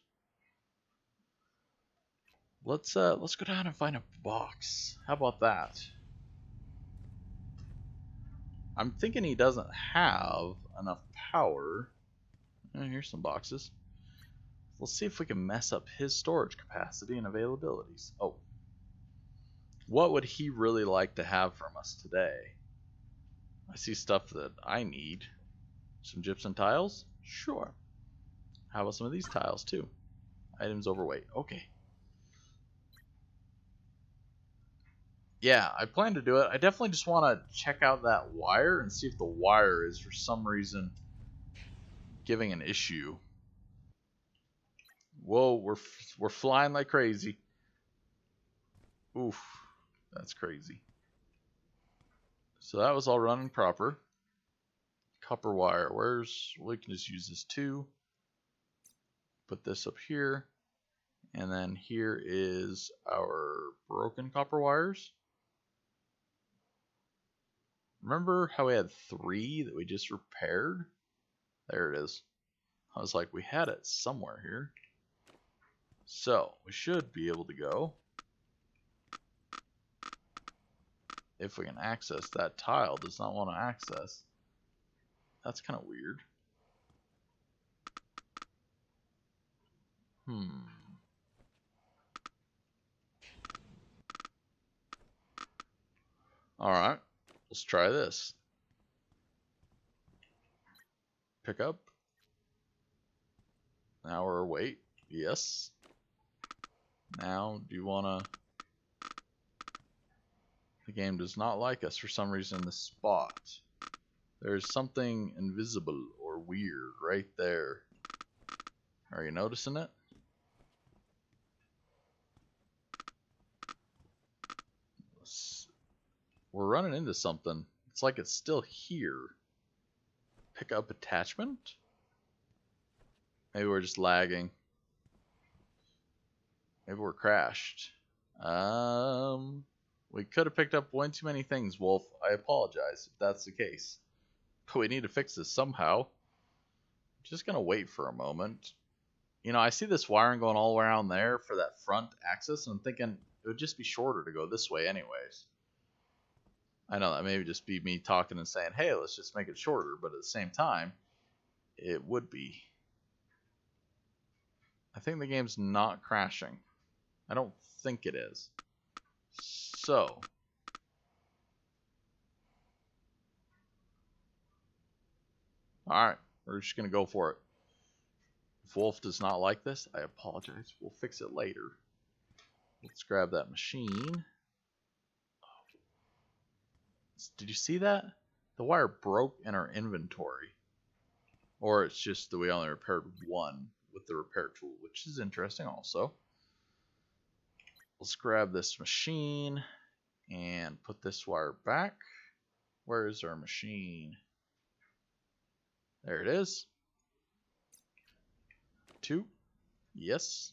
go down and find a box. How about that? I'm thinking he doesn't have enough power. Here's some boxes. Let's see if we can mess up his storage capacity and availabilities. Oh. What would he really like to have from us today? I see stuff that I need. Some gypsum tiles? Sure. How about some of these tiles too? Items overweight. Okay. Yeah, I plan to do it. I definitely just want to check out that wire and see if the wire is for some reason giving an issue. Whoa, we're flying like crazy. Oof, that's crazy. So that was all running proper. Copper wire. We can just use this too. Put this up here. And then here is our broken copper wires. Remember how we had 3 that we just repaired? There it is. I was like, we had it somewhere here. So, we should be able to go. If we can access that tile, does not want to access. That's kind of weird. Alright, let's try this. Pick up. Now we're wait. Yes. Now, do you want to... The game does not like us for some reason in this spot. There's something invisible or weird right there. Are you noticing it? We're running into something. It's like it's still here. Pick up attachment? Maybe we're just lagging. Maybe we're crashed. We could have picked up one too many things, Wolf. I apologize if that's the case. But we need to fix this somehow. I'm just going to wait for a moment. You know, I see this wiring going all around there for that front axis, and I'm thinking it would just be shorter to go this way anyways. I know that maybe just be me talking and saying, hey, let's just make it shorter, but at the same time, it would be. I think the game's not crashing. I don't think it is. So, alright, we're just going to go for it. If Wolf does not like this, I apologize. We'll fix it later. Let's grab that machine. Did you see that? The wire broke in our inventory. Or it's just that we only repaired one with the repair tool, which is interesting also. Let's grab this machine and put this wire back. Where is our machine? There it is. 2. Yes.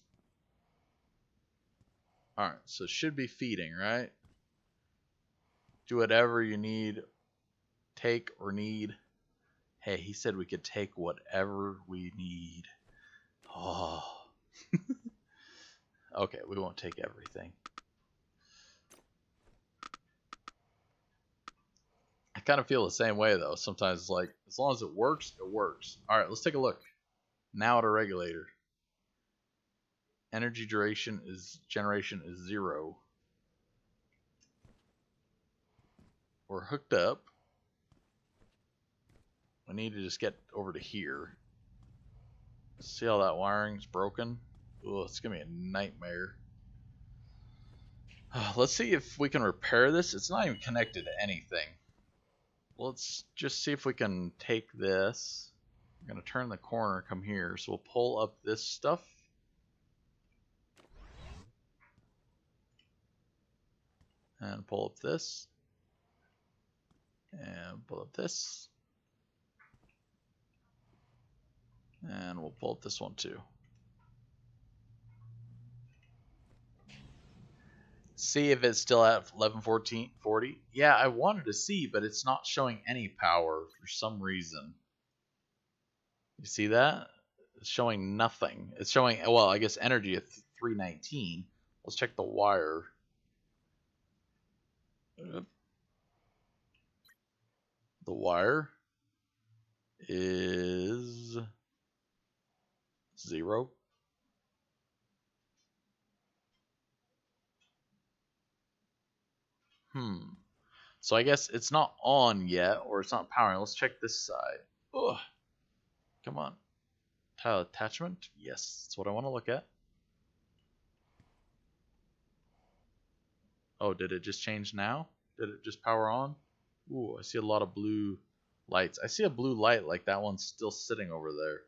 Alright, so it should be feeding, right? Do whatever you need. Take or need. Hey, he said we could take whatever we need. Oh. Okay, we won't take everything. I kind of feel the same way though. Sometimes it's like, as long as it works, it works. Alright, let's take a look. Now at a regulator. Energy generation is 0. We're hooked up. We need to just get over to here. See how that wiring's broken? Ooh, it's gonna be a nightmare. Let's see if we can repair this. It's not even connected to anything. Let's just see if we can take this. We're gonna turn the corner, come here. So we'll pull up this stuff. And pull up this. And pull up this. And we'll pull up this one too. See if it's still at 11:14:40. Yeah, I wanted to see, but it's not showing any power for some reason. You see that? It's showing nothing. It's showing, well, I guess energy at 319. Let's check the wire. The wire is 0. So I guess it's not on yet, or it's not powering. Let's check this side. Ugh. Come on. Tile attachment? Yes, that's what I want to look at. Oh, did it just change now? Did it just power on? Ooh, I see a lot of blue lights. I see a blue light like that one's still sitting over there.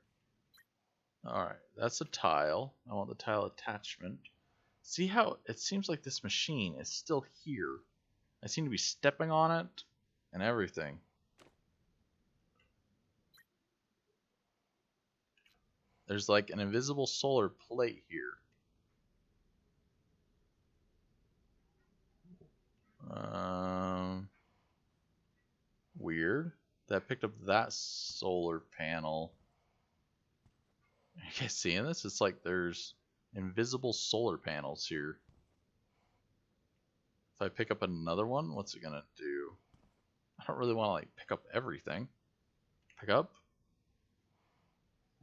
Alright, that's a tile. I want the tile attachment. See how it seems like this machine is still here. I seem to be stepping on it and everything. There's like an invisible solar plate here. Weird. That picked up that solar panel. You guys seeing this? It's like there's invisible solar panels here. If I pick up another one, what's it gonna do? I don't really want to like pick up everything. Pick up.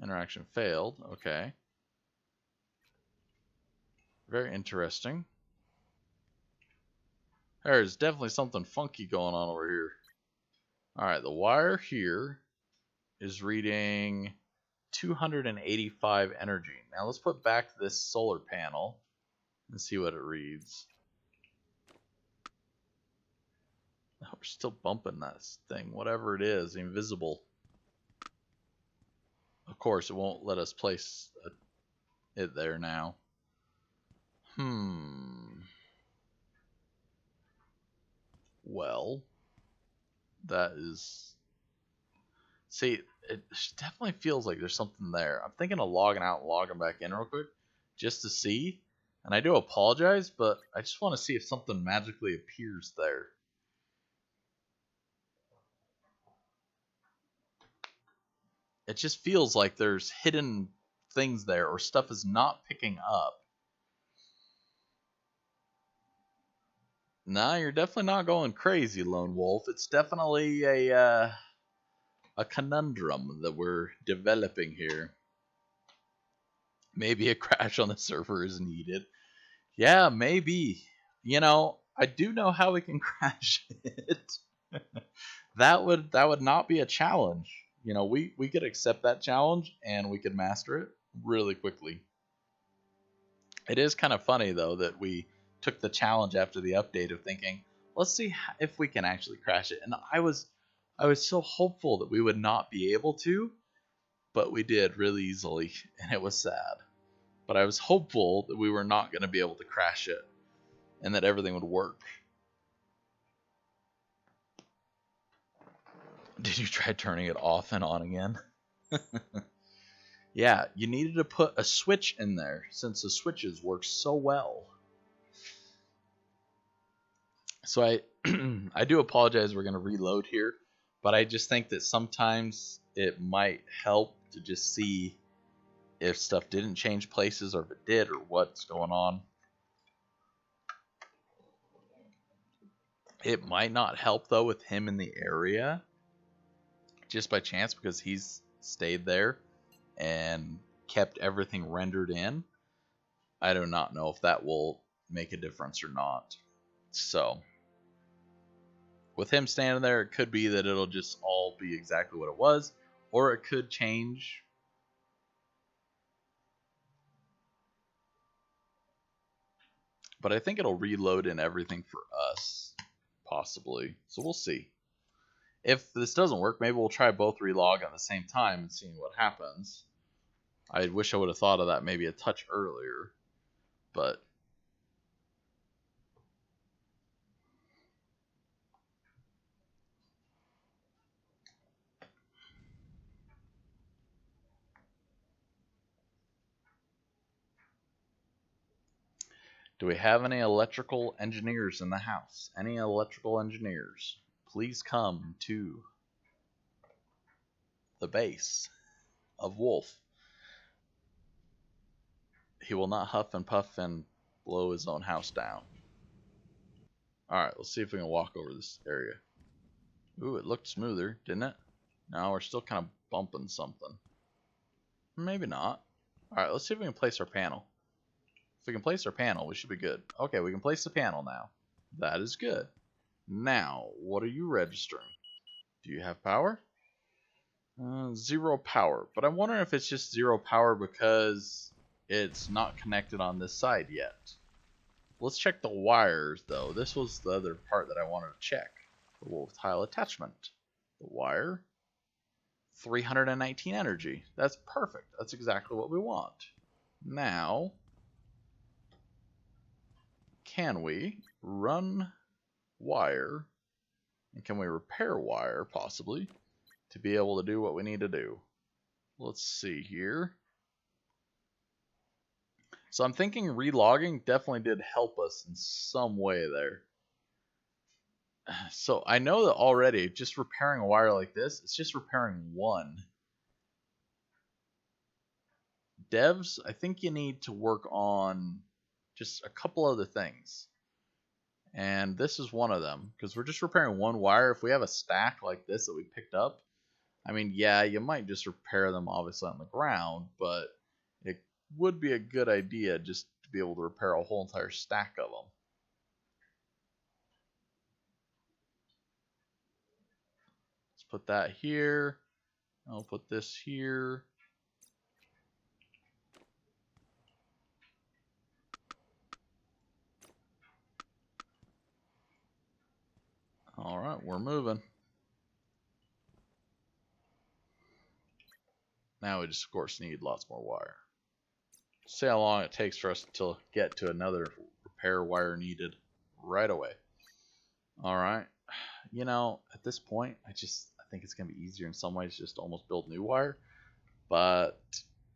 Interaction failed. Okay. Very interesting. There's definitely something funky going on over here. Alright, the wire here is reading 285 energy. Now let's put back this solar panel and see what it reads. Oh, we're still bumping that thing, whatever it is, invisible. Of course, it won't let us place it there now. Well, that is... See, it definitely feels like there's something there. I'm thinking of logging out and logging back in real quick just to see. And I do apologize, but I just want to see if something magically appears there. It just feels like there's hidden things there or stuff is not picking up. Nah, you're definitely not going crazy, Lone Wolf. It's definitely a conundrum that we're developing here. Maybe a crash on the server is needed. Yeah, maybe. You know, I do know how we can crash it. that would not be a challenge. You know, we could accept that challenge and we could master it really quickly. It is kind of funny though that we took the challenge after the update of thinking, let's see if we can actually crash it. And I was so hopeful that we would not be able to, but we did really easily, and it was sad. But I was hopeful that we were not going to be able to crash it and that everything would work. Did you try turning it off and on again? Yeah, you needed to put a switch in there since the switches work so well. So I do apologize, we're going to reload here, but I just think that sometimes it might help to just see if stuff didn't change places or if it did or what's going on. It might not help though with him in the area just by chance because he's stayed there and kept everything rendered in. I do not know if that will make a difference or not. So with him standing there, it could be that it'll just all be exactly what it was, or it could change. But I think it'll reload in everything for us, possibly. So we'll see. If this doesn't work, maybe we'll try both relog at the same time and seeing what happens. I wish I would have thought of that maybe a touch earlier, but do we have any electrical engineers in the house? Any electrical engineers? Please come to the base of Wolf. He will not huff and puff and blow his own house down. Alright, let's see if we can walk over this area. Ooh, it looked smoother, didn't it? No, we're still kind of bumping something. Maybe not. Alright, let's see if we can place our panel. If we can place our panel, we should be good. Okay, we can place the panel now. That is good. Now, what are you registering? Do you have power? 0 power. But I'm wondering if it's just 0 power because it's not connected on this side yet. Let's check the wires, though. This was the other part that I wanted to check. The wolf tile attachment. The wire. 319 energy. That's perfect. That's exactly what we want. Now, can we run wire, and can we repair wire, possibly, to be able to do what we need to do? Let's see here. So I'm thinking relogging definitely did help us in some way there. So I know that already, just repairing a wire like this, it's just repairing one. Devs, I think you need to work on just a couple other things. And this is one of them, because we're just repairing one wire. If we have a stack like this that we picked up, I mean, yeah, you might just repair them obviously on the ground, but it would be a good idea just to be able to repair a whole entire stack of them. Let's put that here. I'll put this here. Alright, we're moving. Now we just, of course, need lots more wire. See how long it takes for us to get to another repair wire needed right away. Alright. You know, at this point, I think it's going to be easier in some ways just to almost build new wire. But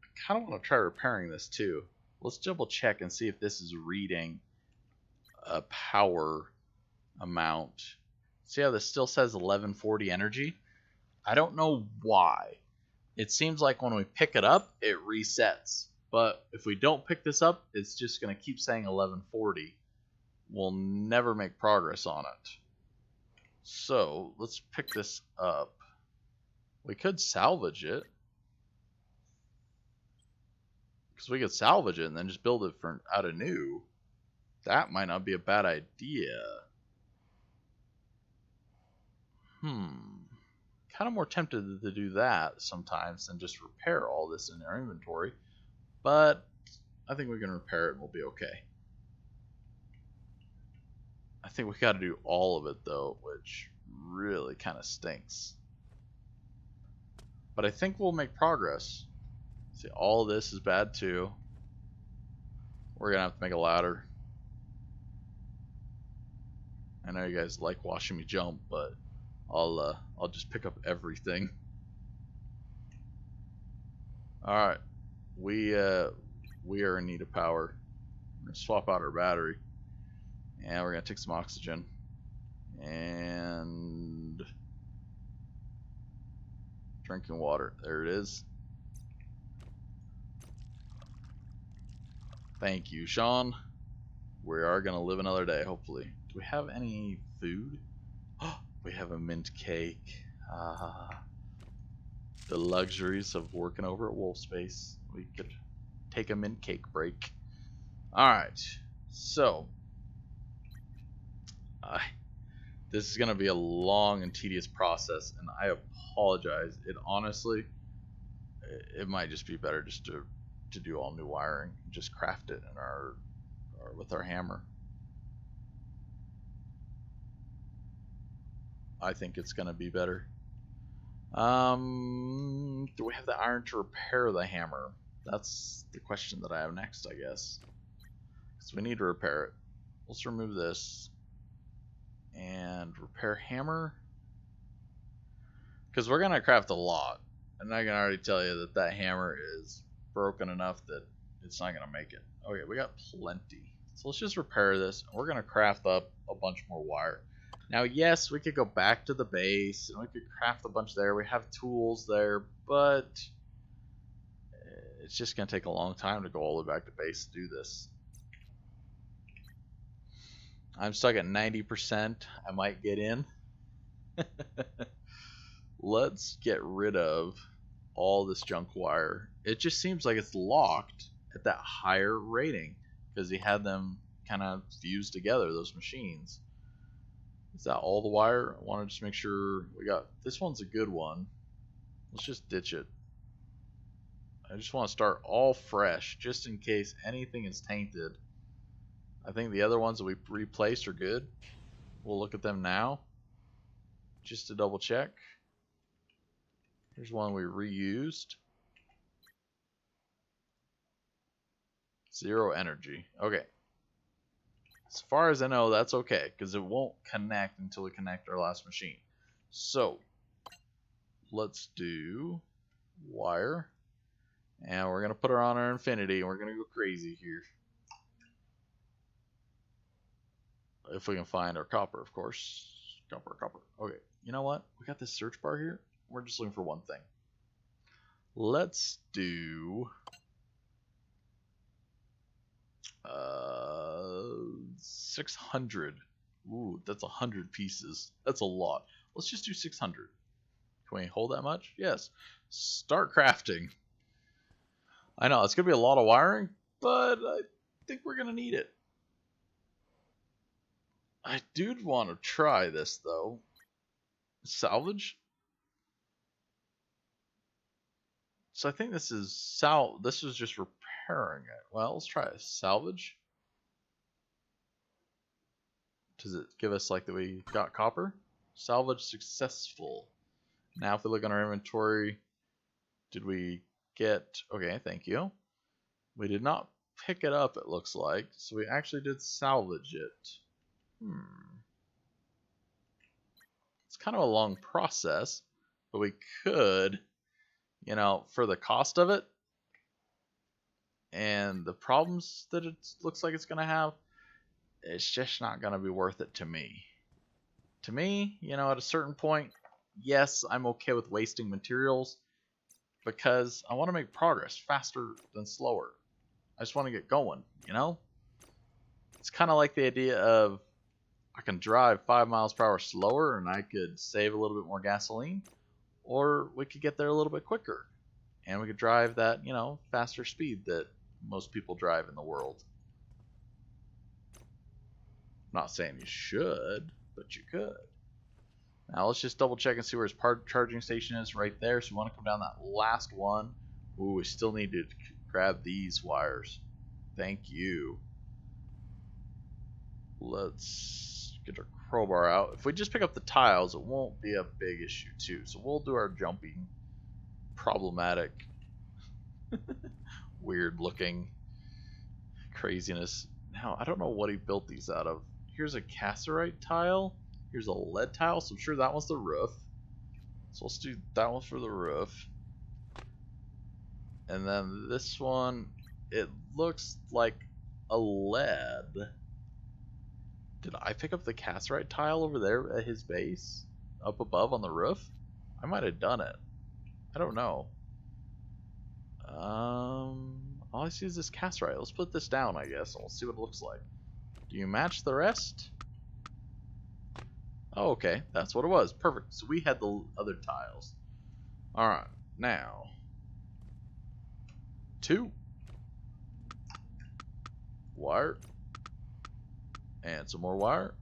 I kind of want to try repairing this too. Let's double check and see if this is reading a power amount. See how this still says 1140 energy? I don't know why. It seems like when we pick it up, it resets. But if we don't pick this up, it's just going to keep saying 1140. We'll never make progress on it. So, let's pick this up. We could salvage it. Because we could salvage it and then just build it out of new. That might not be a bad idea. Kind of more tempted to do that sometimes than just repair all this in our inventory. But I think we can repair it and we'll be okay. I think we got to do all of it though, which really kind of stinks. But I think we'll make progress. See, all this is bad too. We're gonna have to make a ladder. I know you guys like watching me jump, but I'll just pick up everything. All right, we are in need of power. We're gonna swap out our battery, and we're gonna take some oxygen and drinking water. There it is. Thank you, Sean. We are gonna live another day, hopefully. Do we have any food? We have a mint cake. The luxuries of working over at Wolf Space. We could take a mint cake break. Alright, so This is going to be a long and tedious process, and I apologize. It honestly, it might just be better just to do all new wiring, just craft it in our with our hammer. I think it's going to be better. Do we have the iron to repair the hammer? That's the question that I have next, I guess. So we need to repair it. Let's remove this and repair hammer, because we're gonna craft a lot, and I can already tell you that that hammer is broken enough that it's not gonna make it. Okay, we got plenty, so let's just repair this. We're gonna craft up a bunch more wire. Now, yes, we could go back to the base and we could craft a bunch there. We have tools there, but it's just gonna take a long time to go all the way back to base to do this. I'm stuck at 90%. I might get in. Let's get rid of all this junk wire. It just seems like it's locked at that higher rating because he had them kind of fused together, those machines. Is that all the wire? I want to just make sure we got... This one's a good one. Let's just ditch it. I just want to start all fresh just in case anything is tainted. I think the other ones that we replaced are good. We'll look at them now just to double check. Here's one we reused. 0 energy. Okay. As far as I know, that's okay, because it won't connect until we connect our last machine. So, let's do wire. And we're going to put her on our infinity, and we're going to go crazy here. If we can find our copper, of course. Copper. Okay, you know what? We got this search bar here. We're just looking for one thing. Let's do... 600. Ooh, that's 100 pieces. That's a lot. Let's just do 600. Can we hold that much? Yes. Start crafting. I know, it's going to be a lot of wiring, but I think we're going to need it. I do want to try this, though. Salvage? So I think this is this is just repairing it. Well, let's try it. Salvage. Does it give us like that we got copper? Salvage successful. Now if we look on our inventory, did we get... Okay, thank you. We did not pick it up, it looks like. So we actually did salvage it. It's kind of a long process, but we could, you know, for the cost of it and the problems that it looks like it's going to have, it's just not going to be worth it to me. To me, you know, at a certain point, yes, I'm okay with wasting materials because I want to make progress faster than slower. I just want to get going, you know? It's kind of like the idea of I can drive 5 miles per hour slower and I could save a little bit more gasoline, or we could get there a little bit quicker and we could drive that, you know, faster speed that most people drive in the world. I'm not saying you should, but you could. Now let's just double check and see where his charging station is. Right there. So we want to come down that last one. Ooh, we still need to grab these wires. Thank you. Let's get our crowbar out. If we just pick up the tiles, it won't be a big issue too. So we'll do our jumping. Problematic. Weird looking craziness. Now, I don't know what he built these out of. Here's a cassiterite tile. Here's a lead tile, so I'm sure that one's the roof. So let's do that one for the roof. And then this one, it looks like a lead. Did I pick up the cassiterite tile over there at his base? Up above on the roof? I might have done it. I don't know. All I see is this cassiterite. Let's put this down, I guess, and we'll see what it looks like. Do you match the rest? Oh, okay. That's what it was. Perfect. So we had the other tiles. Alright. Now. 2. Wire. And some more wire.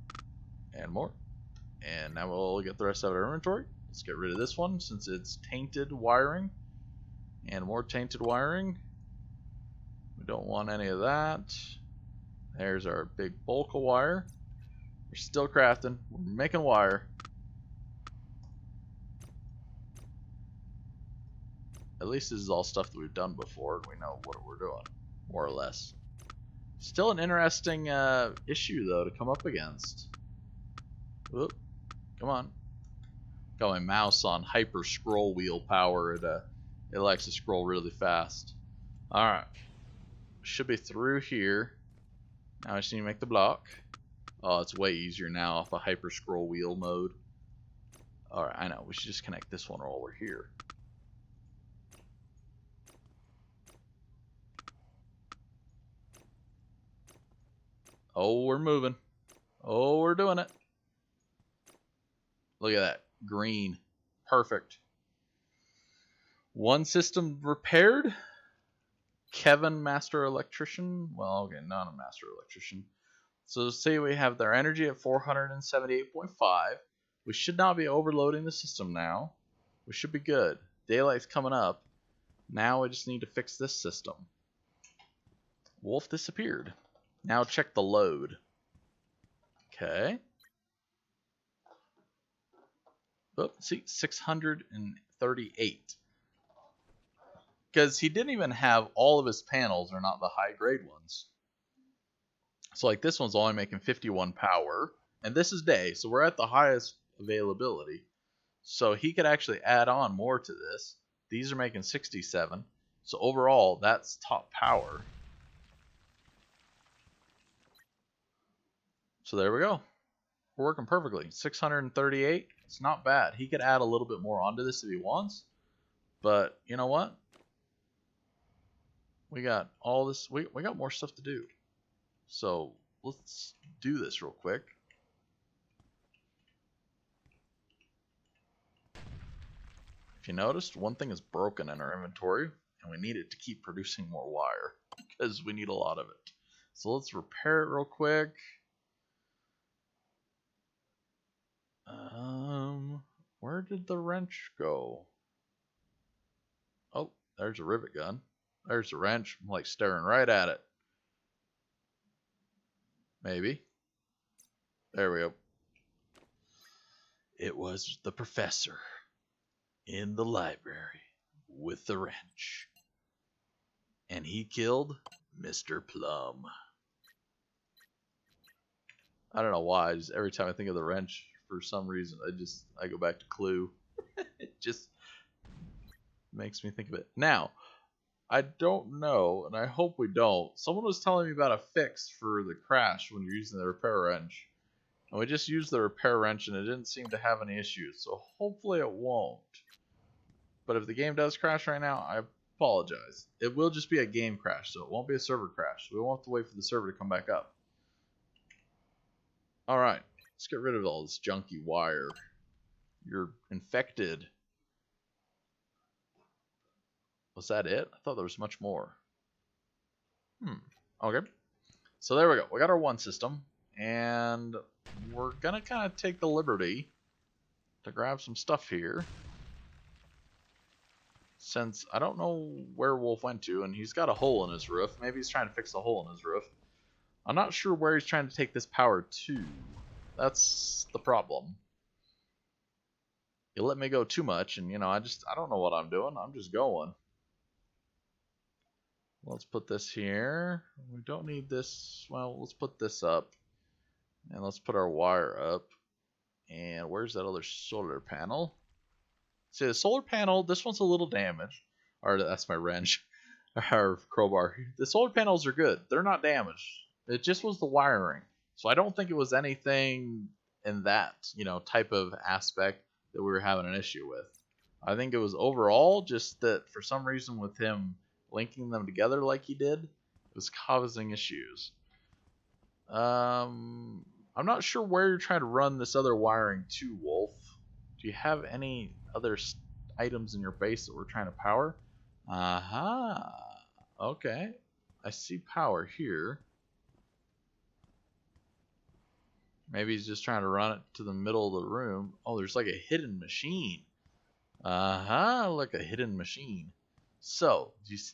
And more. And now we'll get the rest of our inventory. Let's get rid of this one since it's tainted wiring. And more tainted wiring. We don't want any of that. There's our big bulk of wire. We're still crafting. We're making wire. At least this is all stuff that we've done before, and we know what we're doing, more or less. Still an interesting issue, though, to come up against. Whoop. Come on. Got my mouse on hyper scroll wheel power. It likes to scroll really fast. Alright. Should be through here. Now I just need to make the block. Oh, it's way easier now off a hyper scroll wheel mode. Alright, I know. We should just connect this one while we're here. Oh, we're moving. Oh, we're doing it. Look at that. Green. Perfect. One system repaired. Kevin, Master Electrician. Well, okay, not a Master Electrician. So say we have their energy at 478.5. We should not be overloading the system now. We should be good. Daylight's coming up. Now we just need to fix this system. Wolf disappeared. Now check the load. Okay. Oh, see, 638. Because he didn't even have all of his panels are not the high grade ones. So like this one's only making 51 power. And this is day, so we're at the highest availability. So he could actually add on more to this. These are making 67. So overall, that's top power. So there we go. We're working perfectly. 638. It's not bad. He could add a little bit more onto this if he wants. But you know what? We got all this. We got more stuff to do. So let's do this real quick. If you noticed, one thing is broken in our inventory, and we need it to keep producing more wire because we need a lot of it. So let's repair it real quick. Where did the wrench go? Oh, there's a rivet gun. There's the wrench. I'm like staring right at it. Maybe. There we go. It was the professor in the library with the wrench. And he killed Mr. Plum. I don't know why. Just every time I think of the wrench, for some reason, I go back to Clue. It just makes me think of it. Now, I don't know, and I hope we don't. Someone was telling me about a fix for the crash when you're using the repair wrench. And we just used the repair wrench and it didn't seem to have any issues. So hopefully it won't. But if the game does crash right now, I apologize. It will just be a game crash, so it won't be a server crash. We won't have to wait for the server to come back up. Alright, let's get rid of all this junky wire. You're infected. Was that it? I thought there was much more. Okay. So there we go. We got our one system. And we're going to kind of take the liberty to grab some stuff here. Since I don't know where Wolf went to, and he's got a hole in his roof. Maybe he's trying to fix the hole in his roof. I'm not sure where he's trying to take this power to. That's the problem. You let me go too much, and you know, I don't know what I'm doing. I'm just going. Let's put this here. We don't need this. Well, let's put this up. And let's put our wire up. And where's that other solar panel? See, the solar panel, this one's a little damaged. Or that's my wrench. Our crowbar. The solar panels are good. They're not damaged. It just was the wiring. So I don't think it was anything in that, you know, type of aspect that we were having an issue with. I think it was overall just that for some reason with him linking them together like he did, it was causing issues. I'm not sure where you're trying to run this other wiring to, Wolf. Do you have any other items in your base that we're trying to power? Aha. Okay. I see power here. Maybe he's just trying to run it to the middle of the room. Oh, there's like a hidden machine. Like a hidden machine. So,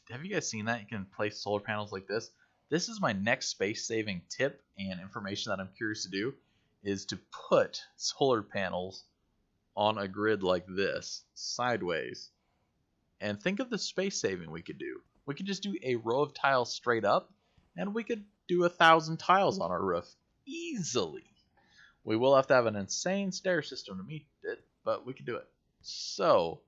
have you guys seen that? You can place solar panels like this. This is my next space-saving tip and information that I'm curious to do, is to put solar panels on a grid like this, sideways. And think of the space saving we could do. We could just do a row of tiles straight up, and we could do 1,000 tiles on our roof easily. We will have to have an insane stair system to meet it, but we can do it. So,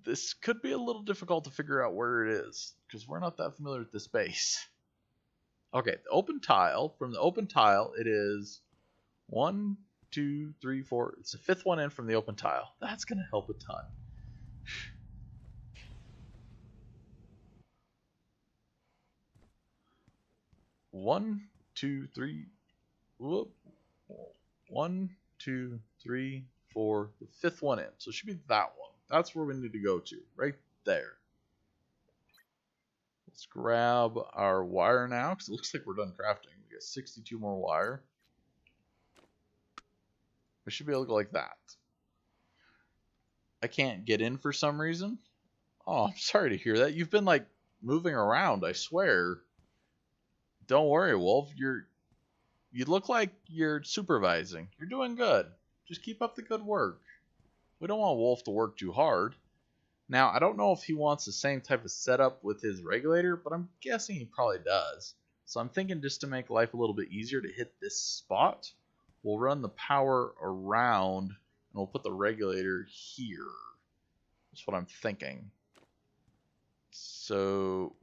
this could be a little difficult to figure out where it is, because we're not that familiar with this base. Okay, the open tile. From the open tile, it is 1, 2, 3, 4. It's the 5th one in from the open tile. That's going to help a ton. One, two, three. Whoop. 1, 2, 3, 4. The 5th one in. So it should be that one. That's where we need to go to. Right there. Let's grab our wire now, because it looks like we're done crafting. We got 62 more wire. We should be able to go like that. I can't get in for some reason. Oh, I'm sorry to hear that. You've been like moving around, I swear. Don't worry, Wolf. You look like you're supervising. You're doing good. Just keep up the good work. We don't want Wolf to work too hard. Now, I don't know if he wants the same type of setup with his regulator, but I'm guessing he probably does. So I'm thinking, just to make life a little bit easier to hit this spot, we'll run the power around, and we'll put the regulator here. That's what I'm thinking. So,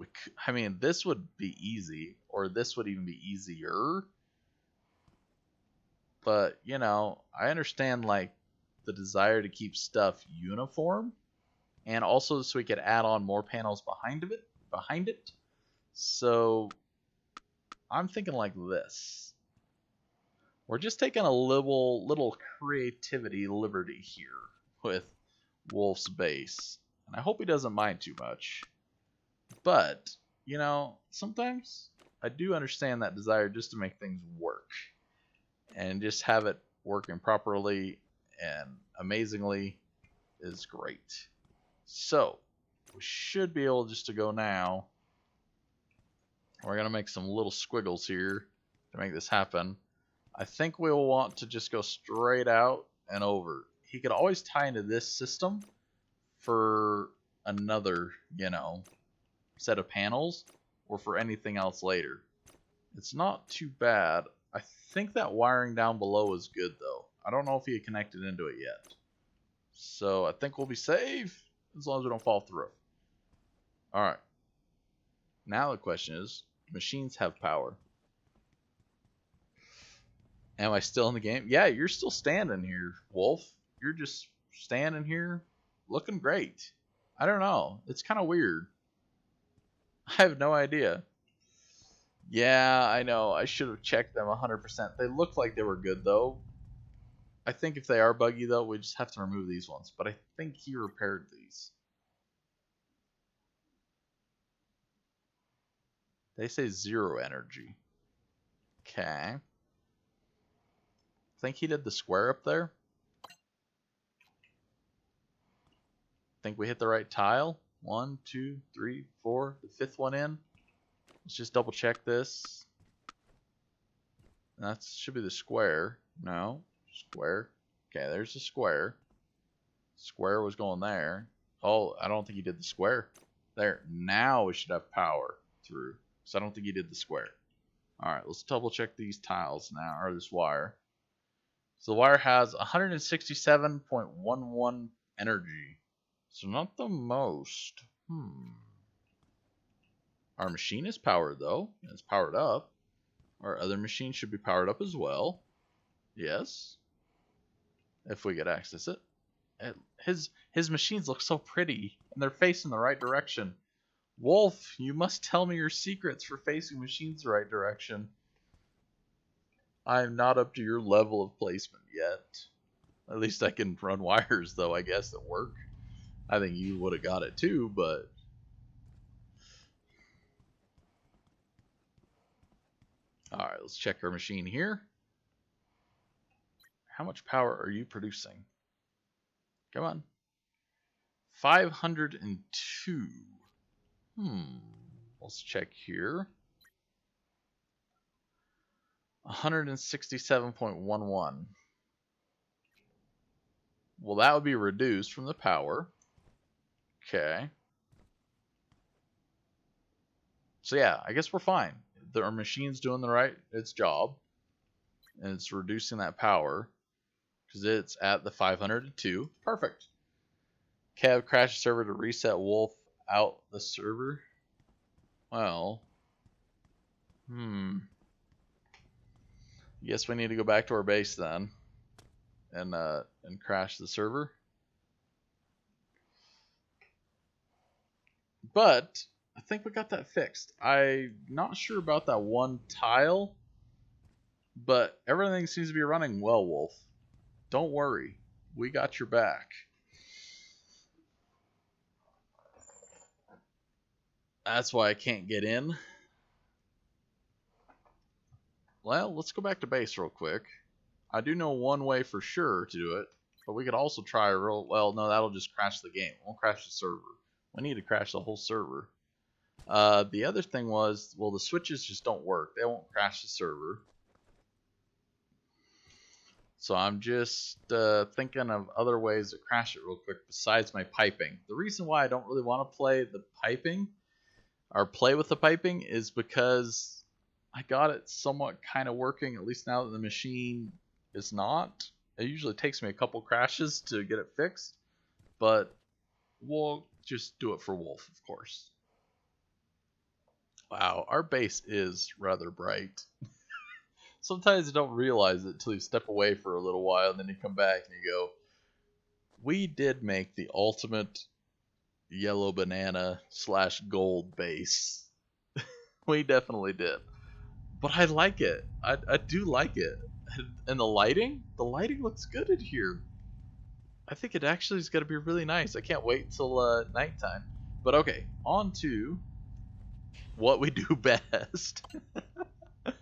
I mean, this would be easy, or this would even be easier. But, you know, I understand, like, the desire to keep stuff uniform, and also so we could add on more panels behind it. So, I'm thinking like this. We're just taking a little creativity liberty here with Wolf's base. And I hope he doesn't mind too much. But, you know, sometimes I do understand that desire just to make things work. And just have it working properly and amazingly is great. So, we should be able just to go now. We're going to make some little squiggles here to make this happen. I think we'll want to just go straight out and over. He could always tie into this system for another, you know, set of panels, or for anything else later. It's not too bad. I think that wiring down below is good, though. I don't know if he had connected into it yet. So I think we'll be safe, as long as we don't fall off the roof. Alright. Now the question is, machines have power. Am I still in the game? Yeah, you're still standing here, Wolf. You're just standing here, looking great. I don't know. It's kind of weird. I have no idea. Yeah, I know. I should have checked them 100%. They looked like they were good, though. I think if they are buggy, though, we just have to remove these ones. But I think he repaired these. They say 0 energy. Okay. I think he did the square up there. Think we hit the right tile. 1, 2, 3, 4. The 5th one in. Let's just double check this. That should be the square. No. Square. Okay, there's the square. Square was going there. Oh, I don't think he did the square. There. Now we should have power through. So I don't think he did the square. Alright, let's double check these tiles now, or this wire. So the wire has 167.11 energy. So not the most. Our machine is powered, though. It's powered up. Our other machine should be powered up as well. Yes. If we could access it. His machines look so pretty, and they're facing the right direction. Wolf, you must tell me your secrets for facing machines the right direction. I am not up to your level of placement yet. At least I can run wires, though, I guess, that work. I think you would have got it too, but... Alright, let's check our machine here. How much power are you producing? Come on. 502. Let's check here. 167.11. Well, that would be reduced from the power. Okay. So yeah, I guess we're fine. Our machine's doing its job, and it's reducing that power because it's at the 502. Perfect. Kev crashed the server to reset Wolf out the server. Well, guess we need to go back to our base then, and crash the server. But I think we got that fixed. I'm not sure about that one tile, but everything seems to be running well, Wolf. Don't worry. We got your back. That's why I can't get in. Well, let's go back to base real quick. I do know one way for sure to do it, but we could also try well, no, that'll just crash the game. It won't crash the server. We need to crash the whole server. The other thing was, well, the switches just don't work. They won't crash the server. So I'm just thinking of other ways to crash it real quick besides my piping. The reason why I don't really want to play the piping or play with the piping is because I got it somewhat kind of working, at least now that the machine is not. It usually takes me a couple crashes to get it fixed, but we'll just do it for Wolf, of course. Wow, our base is rather bright. Sometimes you don't realize it until you step away for a little while, and then you come back and you go, we did make the ultimate yellow banana / gold base. We definitely did. But I like it. I do like it. And the lighting looks good in here. I think it actually is going to be really nice. I can't wait till nighttime. But okay, on to what we do best.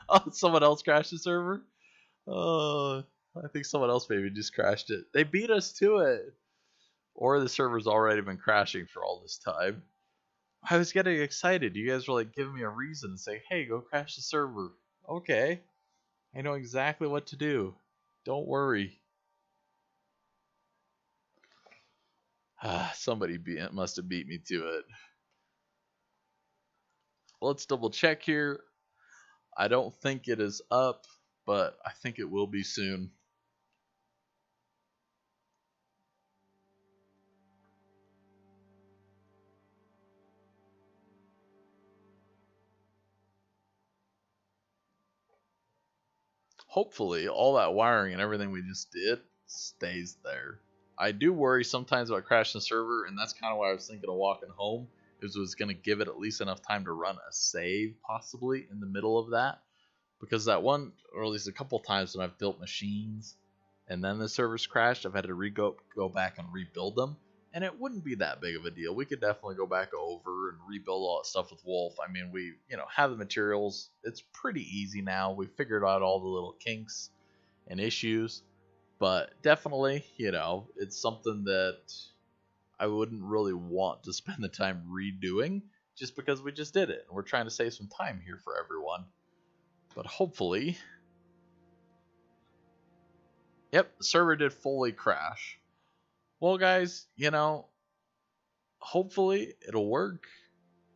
Oh, someone else crashed the server? Oh, I think someone else maybe just crashed it. They beat us to it. Or the server's already been crashing for all this time. I was getting excited. You guys were like giving me a reason to say, hey, go crash the server. Okay. I know exactly what to do. Don't worry. Somebody must have beat me to it. Let's double check here. I don't think it is up, but I think it will be soon. Hopefully, all that wiring and everything we just did stays there. I do worry sometimes about crashing the server, and that's kind of why I was thinking of walking home. It was going to give it at least enough time to run a save, possibly, in the middle of that. Because that one, or at least a couple times when I've built machines, and then the servers crashed, I've had to go back and rebuild them. And it wouldn't be that big of a deal. We could definitely go back over and rebuild all that stuff with Wolf. I mean, we have the materials. It's pretty easy now. We figured out all the little kinks and issues. But definitely, it's something that I wouldn't really want to spend the time redoing just because we just did it. And we're trying to save some time here for everyone. But hopefully... Yep, the server did fully crash. Well, guys, hopefully it'll work.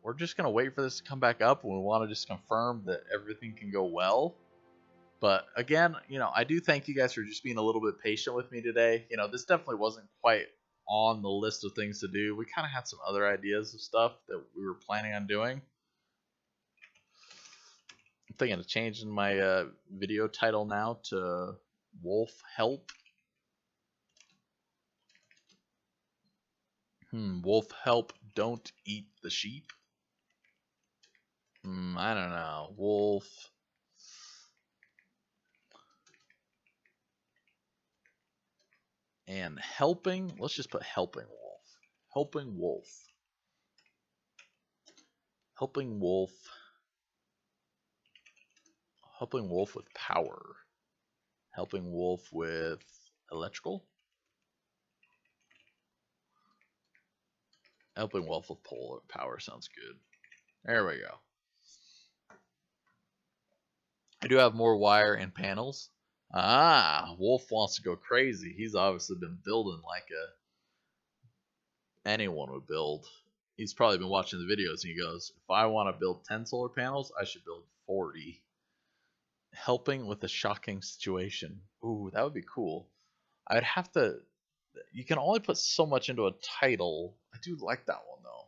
We're just going to wait for this to come back up, and we want to just confirm that everything can go well. But again, I do thank you guys for just being a little bit patient with me today. This definitely wasn't quite on the list of things to do. We kind of had some other ideas of stuff that we were planning on doing. I'm thinking of changing my video title now to Wolf Help. Wolf help, don't eat the sheep. I don't know. Wolf. And helping. Let's just put helping wolf. Helping wolf. Helping wolf. Helping Wolf with power. Helping Wolf with electrical. Helping Wolf with power sounds good. There we go. I do have more wire and panels. Ah, Wolf wants to go crazy. He's obviously been building like anyone would build. He's probably been watching the videos and he goes, if I want to build 10 solar panels, I should build 40. Helping with a shocking situation. Ooh, that would be cool. I'd have to. You can only put so much into a title. I do like that one though.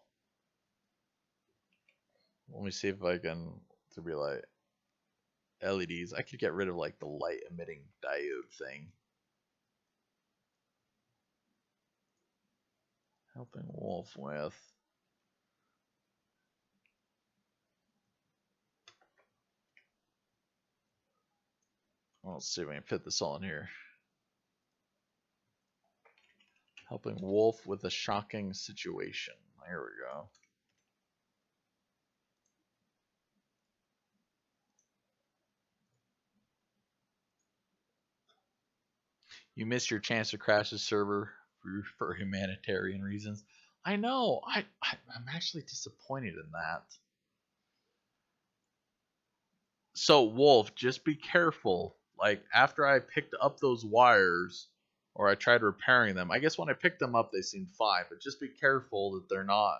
Let me see if I can to be like LEDs. I could get rid of like the light emitting diode thing. Helping Wolf with. Let's see if we can fit this all in here. Helping Wolf with a shocking situation. There we go. You missed your chance to crash the server for humanitarian reasons. I know. I'm actually disappointed in that. So Wolf, just be careful. Like after I picked up those wires, or I tried repairing them. I guess when I picked them up, they seemed fine. But just be careful that they're not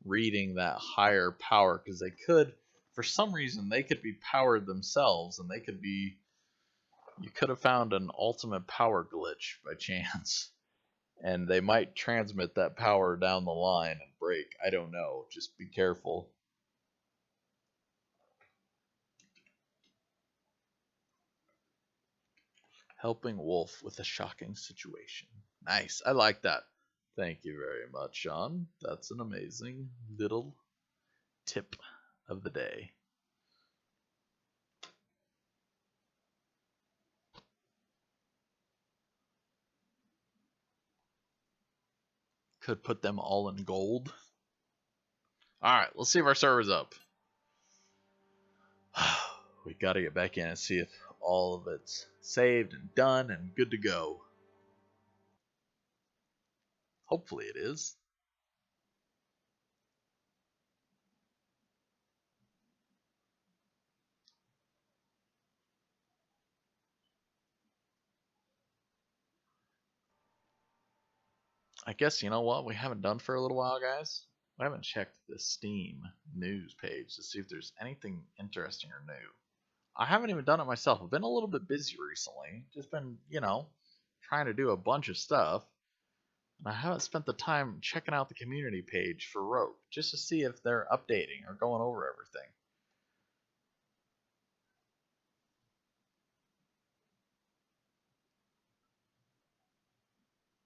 reading that higher power, because they could, for some reason, they could be powered themselves, and they could be. You could have found an ultimate power glitch by chance, and they might transmit that power down the line and break. I don't know. Just be careful. Helping Wolf with a shocking situation. Nice. I like that. Thank you very much, Sean. That's an amazing little tip of the day. Could put them all in gold. Alright, let's see if our server's up. We gotta get back in and see if all of it's saved and done and good to go. Hopefully it is. I guess you know what we haven't done for a little while, guys? We haven't checked the Steam news page to see if there's anything interesting or new. I haven't even done it myself. I've been a little bit busy recently. Just been, trying to do a bunch of stuff. And I haven't spent the time checking out the community page for ROKH just to see if they're updating or going over everything.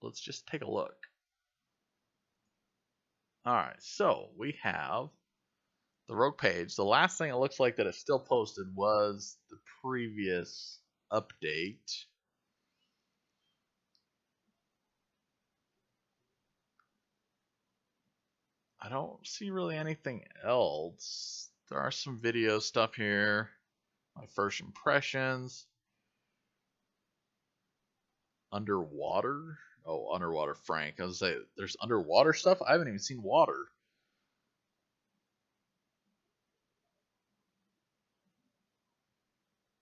Let's just take a look. Alright, so we have the ROKH page. The last thing it looks like that it's still posted was the previous update. I don't see really anything else. There are some video stuff here. My first impressions. Underwater? Oh, underwater Frank. I was gonna say, there's underwater stuff? I haven't even seen water.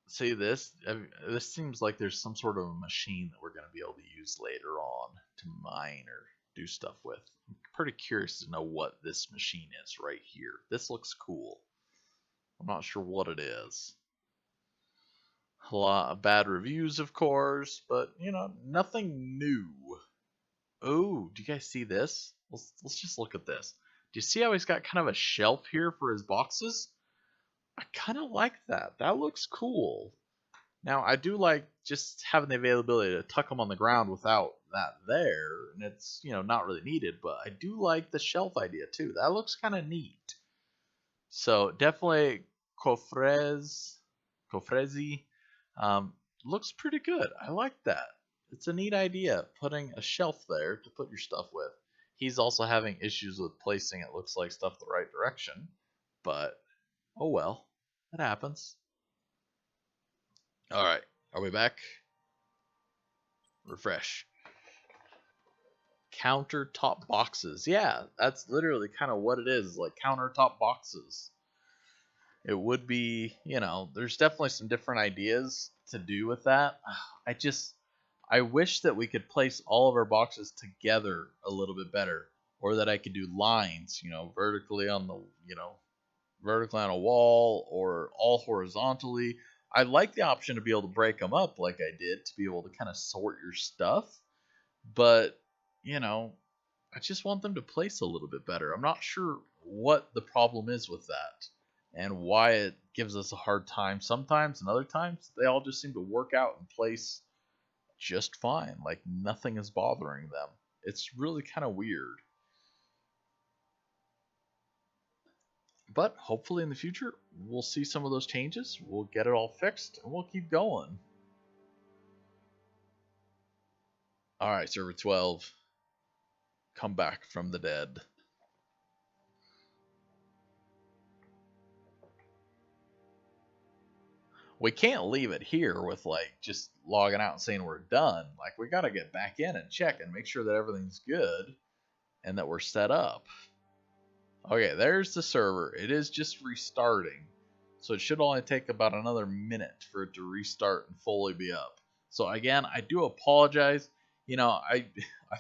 See this? This seems like there's some sort of a machine that we're going to be able to use later on to mine or do stuff with. I'm pretty curious to know what this machine is right here. This looks cool. I'm not sure what it is. A lot of bad reviews, of course, but nothing new. Oh, do you guys see this? Let's just look at this. Do you see how he's got kind of a shelf here for his boxes? I kind of like that. That looks cool. Now, I do like just having the availability to tuck them on the ground without that there, and it's, not really needed, but I do like the shelf idea too. That looks kind of neat. So, definitely Cofrezi looks pretty good. I like that. It's a neat idea, putting a shelf there to put your stuff with. He's also having issues with placing, it looks like, stuff the right direction, but oh well, it happens. Alright, are we back? Refresh. Countertop boxes. Yeah, that's literally kind of what it is, like countertop boxes. It would be, there's definitely some different ideas to do with that. I wish that we could place all of our boxes together a little bit better, or that I could do lines, vertically on the, vertically on a wall, or all horizontally. I like the option to be able to break them up like I did, to be able to kind of sort your stuff. But, I just want them to place a little bit better. I'm not sure what the problem is with that and why it gives us a hard time sometimes, and other times they all just seem to work out in place just fine. Like nothing is bothering them. It's really kind of weird. But hopefully in the future, we'll see some of those changes. We'll get it all fixed, and we'll keep going. Alright, Server 12. Come back from the dead. We can't leave it here with like just logging out and saying we're done. Like we got to get back in and check and make sure that everything's good and that we're set up. Okay, there's the server. It is just restarting. So it should only take about another minute for it to restart and fully be up. So again, I do apologize. I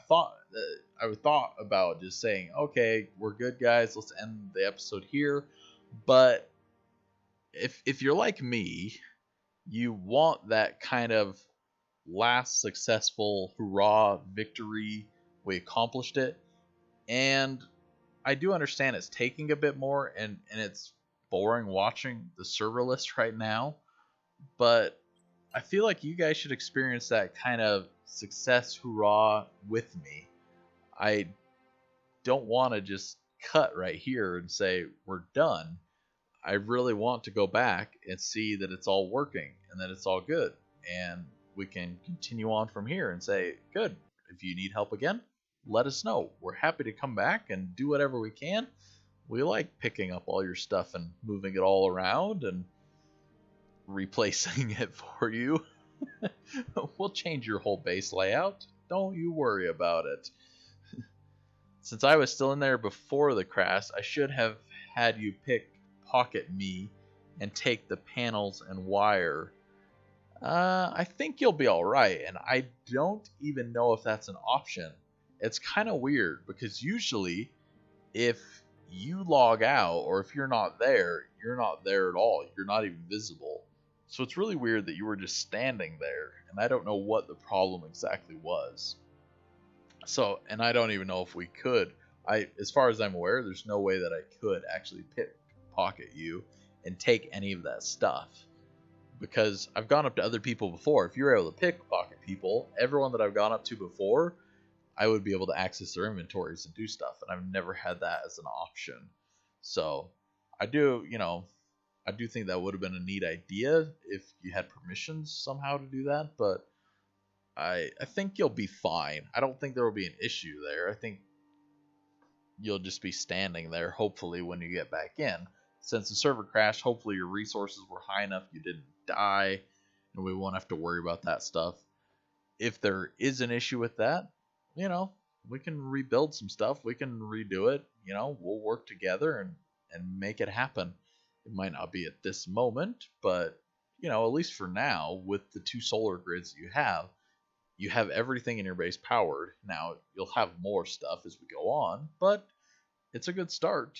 thought about just saying, okay, we're good guys, let's end the episode here. But if you're like me, you want that kind of last successful hurrah victory. We accomplished it. And I do understand it's taking a bit more, and it's boring watching the server list right now. But I feel like you guys should experience that kind of success hurrah with me. I don't want to just cut right here and say we're done. I really want to go back and see that it's all working and that it's all good. And we can continue on from here and say, good, if you need help again, let us know. We're happy to come back and do whatever we can. We like picking up all your stuff and moving it all around and replacing it for you. We'll change your whole base layout. Don't you worry about it. Since I was still in there before the crash, I should have had you pick Pocket Me and take the panels and wire. I think you'll be alright, and I don't even know if that's an option. It's kind of weird, because usually if you log out, or if you're not there at all. You're not even visible. So it's really weird that you were just standing there, and I don't know what the problem exactly was. So, and I don't even know if we could. As far as I'm aware, there's no way that I could actually pocket you and take any of that stuff, because I've gone up to other people before. If you're able to pickpocket people, everyone that I've gone up to before, I would be able to access their inventories and do stuff, and I've never had that as an option. So I do think that would have been a neat idea if you had permissions somehow to do that, but I think you'll be fine. I don't think there will be an issue there. I think you'll just be standing there, hopefully, when you get back in. Since the server crashed, hopefully your resources were high enough you didn't die, and we won't have to worry about that stuff. If there is an issue with that, we can rebuild some stuff. We can redo it. We'll work together and make it happen. It might not be at this moment, but, at least for now, with the 2 solar grids that you have everything in your base powered. Now, you'll have more stuff as we go on, but it's a good start.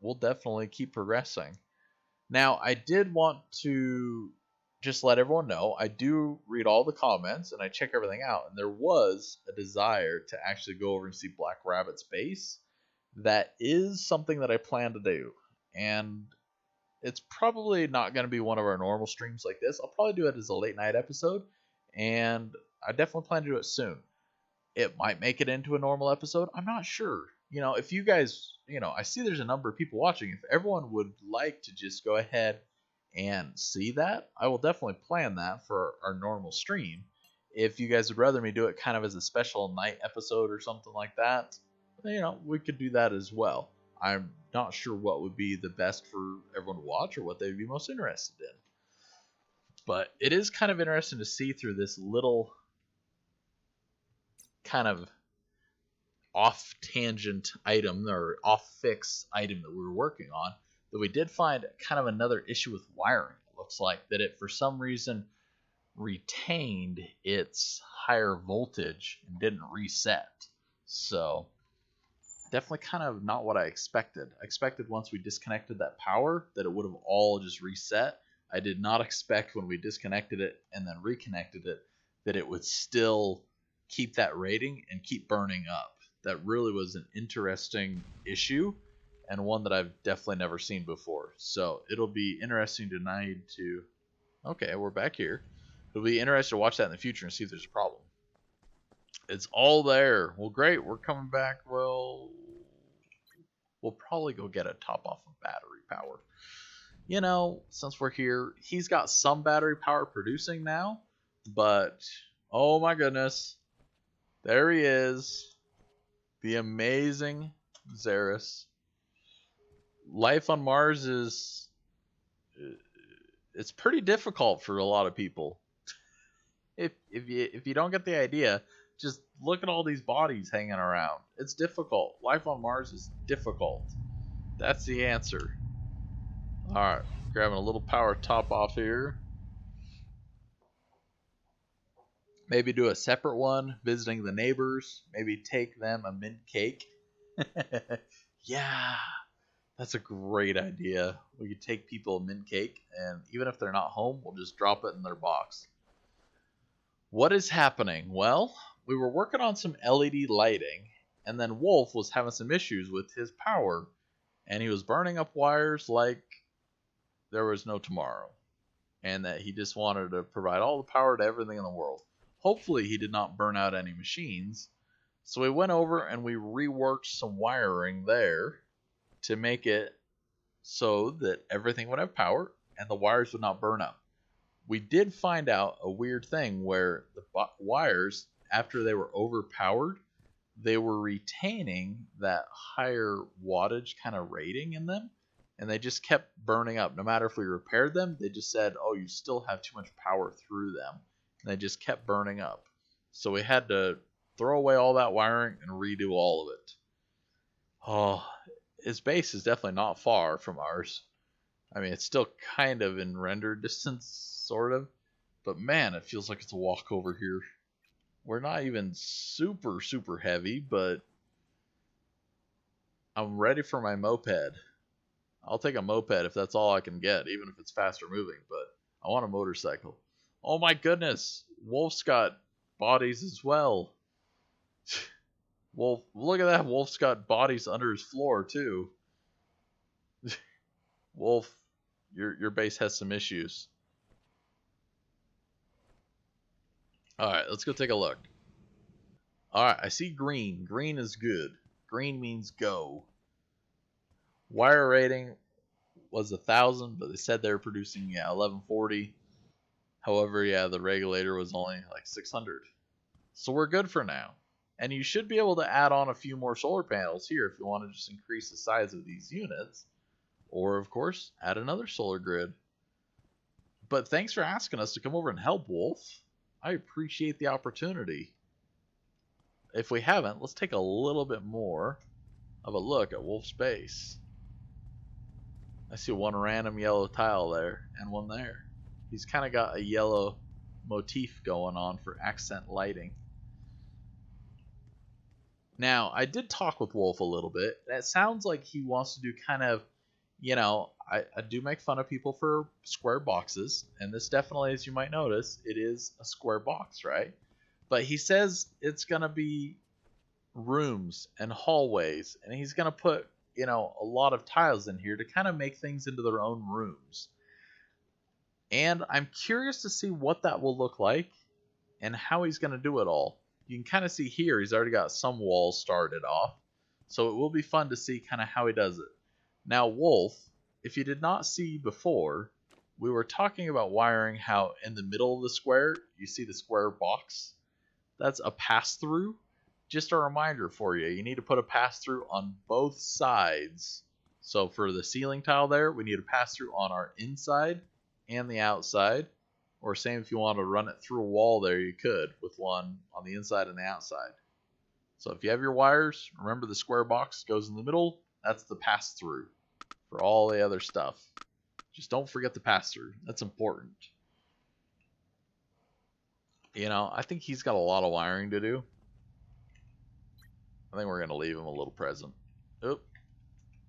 We'll definitely keep progressing. Now, I did want to just let everyone know, I do read all the comments and I check everything out, and there was a desire to actually go over and see Black Rabbit's base. That is something that I plan to do, and it's probably not going to be one of our normal streams like this. I'll probably do it as a late night episode, and I definitely plan to do it soon. It might make it into a normal episode. I'm not sure. If you guys, I see there's a number of people watching. If everyone would like to just go ahead and see that, I will definitely plan that for our normal stream. If you guys would rather me do it kind of as a special night episode or something like that, we could do that as well. I'm not sure what would be the best for everyone to watch or what they'd be most interested in. But it is kind of interesting to see through this little kind of off tangent item or off fix item that we were working on, that we did find kind of another issue with wiring. It looks like that it for some reason retained its higher voltage and didn't reset. So definitely kind of not what I expected. I expected once we disconnected that power that it would have all just reset. I did not expect when we disconnected it and then reconnected it that it would still keep that rating and keep burning up. That really was an interesting issue and one that I've definitely never seen before. So it'll be interesting tonight to... Okay, we're back here. It'll be interesting to watch that in the future and see if there's a problem. It's all there. Well, great. We're coming back. Well, we'll probably go get a top off of battery power. You know, since we're here, he's got some battery power producing now, but oh my goodness, there he is, the amazing Zarrus. Life on Mars is, it's pretty difficult for a lot of people. If you don't get the idea, just look at all these bodies hanging around. It's difficult. Life on Mars is difficult. That's the answer. Alright, grabbing a little power top off here. Maybe do a separate one, visiting the neighbors. Maybe take them a mint cake. Yeah, that's a great idea. We could take people a mint cake, and even if they're not home, we'll just drop it in their box. What is happening? Well, we were working on some LED lighting, and then Wolf was having some issues with his power, and he was burning up wires like there was no tomorrow, and that he just wanted to provide all the power to everything in the world. Hopefully he did not burn out any machines, so we went over and we reworked some wiring there to make it so that everything would have power and the wires would not burn up. We did find out a weird thing where the wires, after they were overpowered, they were retaining that higher wattage kind of rating in them, and they just kept burning up. No matter if we repaired them, they just said, oh, you still have too much power through them. And they just kept burning up. So we had to throw away all that wiring and redo all of it. Oh, his base is definitely not far from ours. I mean, it's still kind of in render distance, sort of. But man, it feels like it's a walk over here. We're not even super, super heavy, but I'm ready for my moped. I'll take a moped if that's all I can get, even if it's faster moving, but I want a motorcycle. Oh my goodness, Wolf's got bodies as well. Wolf, look at that, Wolf's got bodies under his floor too. Wolf, your base has some issues. Alright, let's go take a look. Alright, I see green. Green is good. Green means go. Wire rating was 1,000, but they said they were producing 1140. However, yeah, the regulator was only like 600. So we're good for now. And you should be able to add on a few more solar panels here if you want to just increase the size of these units. Or, of course, add another solar grid. But thanks for asking us to come over and help, Wolf. I appreciate the opportunity. If we haven't, let's take a little bit more of a look at Wolf's base. I see one random yellow tile there, and one there. He's kind of got a yellow motif going on for accent lighting. Now, I did talk with Wolf a little bit. It sounds like he wants to do kind of, you know, I do make fun of people for square boxes, and this definitely, as you might notice, it is a square box, right? But he says it's going to be rooms and hallways, and he's going to put, you know, a lot of tiles in here to kind of make things into their own rooms. And I'm curious to see what that will look like and how he's going to do it all. You can kind of see here he's already got some walls started off, so it will be fun to see kind of how he does it. Now, Wolf, if you did not see before, we were talking about wiring how in the middle of the square, you see the square box. That's a pass-through. Just a reminder for you, you need to put a pass-through on both sides. So for the ceiling tile there, we need a pass-through on our inside and the outside. Or same if you want to run it through a wall there, you could with one on the inside and the outside. So if you have your wires, remember the square box goes in the middle. That's the pass-through for all the other stuff. Just don't forget the pass-through. That's important. You know, I think he's got a lot of wiring to do. I think we're going to leave him a little present. Oop.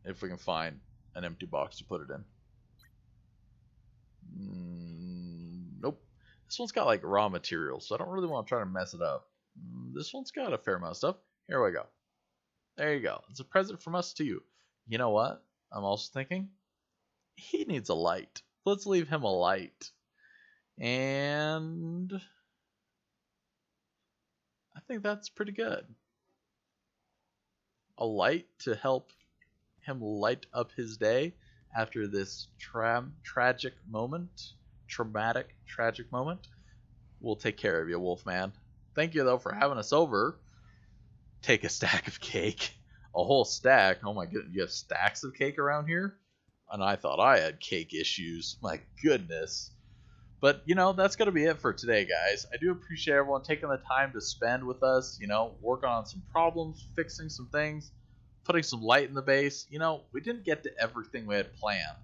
If we can find an empty box to put it in. Nope. This one's got like raw materials, so I don't really want to try to mess it up. This one's got a fair amount of stuff. Here we go. There you go. It's a present from us to you. You know what? I'm also thinking he needs a light. Let's leave him a light. And I think that's pretty good. A light to help him light up his day after this traumatic, tragic moment. We'll take care of you, Wolfman. Thank you, though, for having us over. Take a stack of cake. A whole stack. Oh my goodness, you have stacks of cake around here? And I thought I had cake issues. My goodness. But, you know, that's going to be it for today, guys. I do appreciate everyone taking the time to spend with us, you know, working on some problems, fixing some things, putting some light in the base. You know, we didn't get to everything we had planned.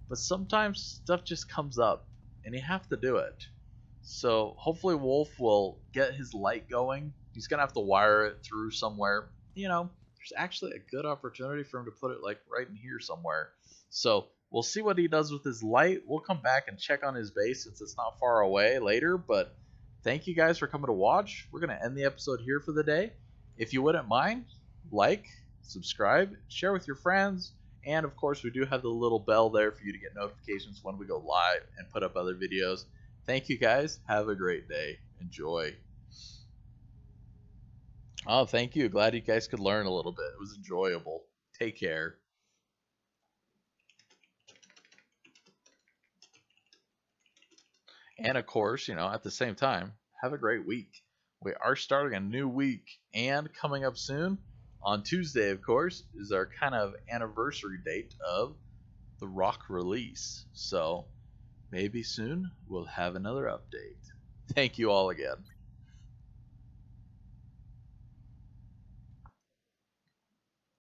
But sometimes stuff just comes up, and you have to do it. So hopefully Wolf will get his light going. He's going to have to wire it through somewhere. You know, there's actually a good opportunity for him to put it like right in here somewhere. So we'll see what he does with his light. We'll come back and check on his base since it's not far away later. But thank you guys for coming to watch. We're going to end the episode here for the day. If you wouldn't mind, like, subscribe, share with your friends. And of course, we do have the little bell there for you to get notifications when we go live and put up other videos. Thank you guys. Have a great day. Enjoy. Oh, thank you. Glad you guys could learn a little bit. It was enjoyable. Take care. And of course, you know, at the same time, have a great week. We are starting a new week, and coming up soon, on Tuesday, of course, is our kind of anniversary date of the ROKH release. So maybe soon we'll have another update. Thank you all again.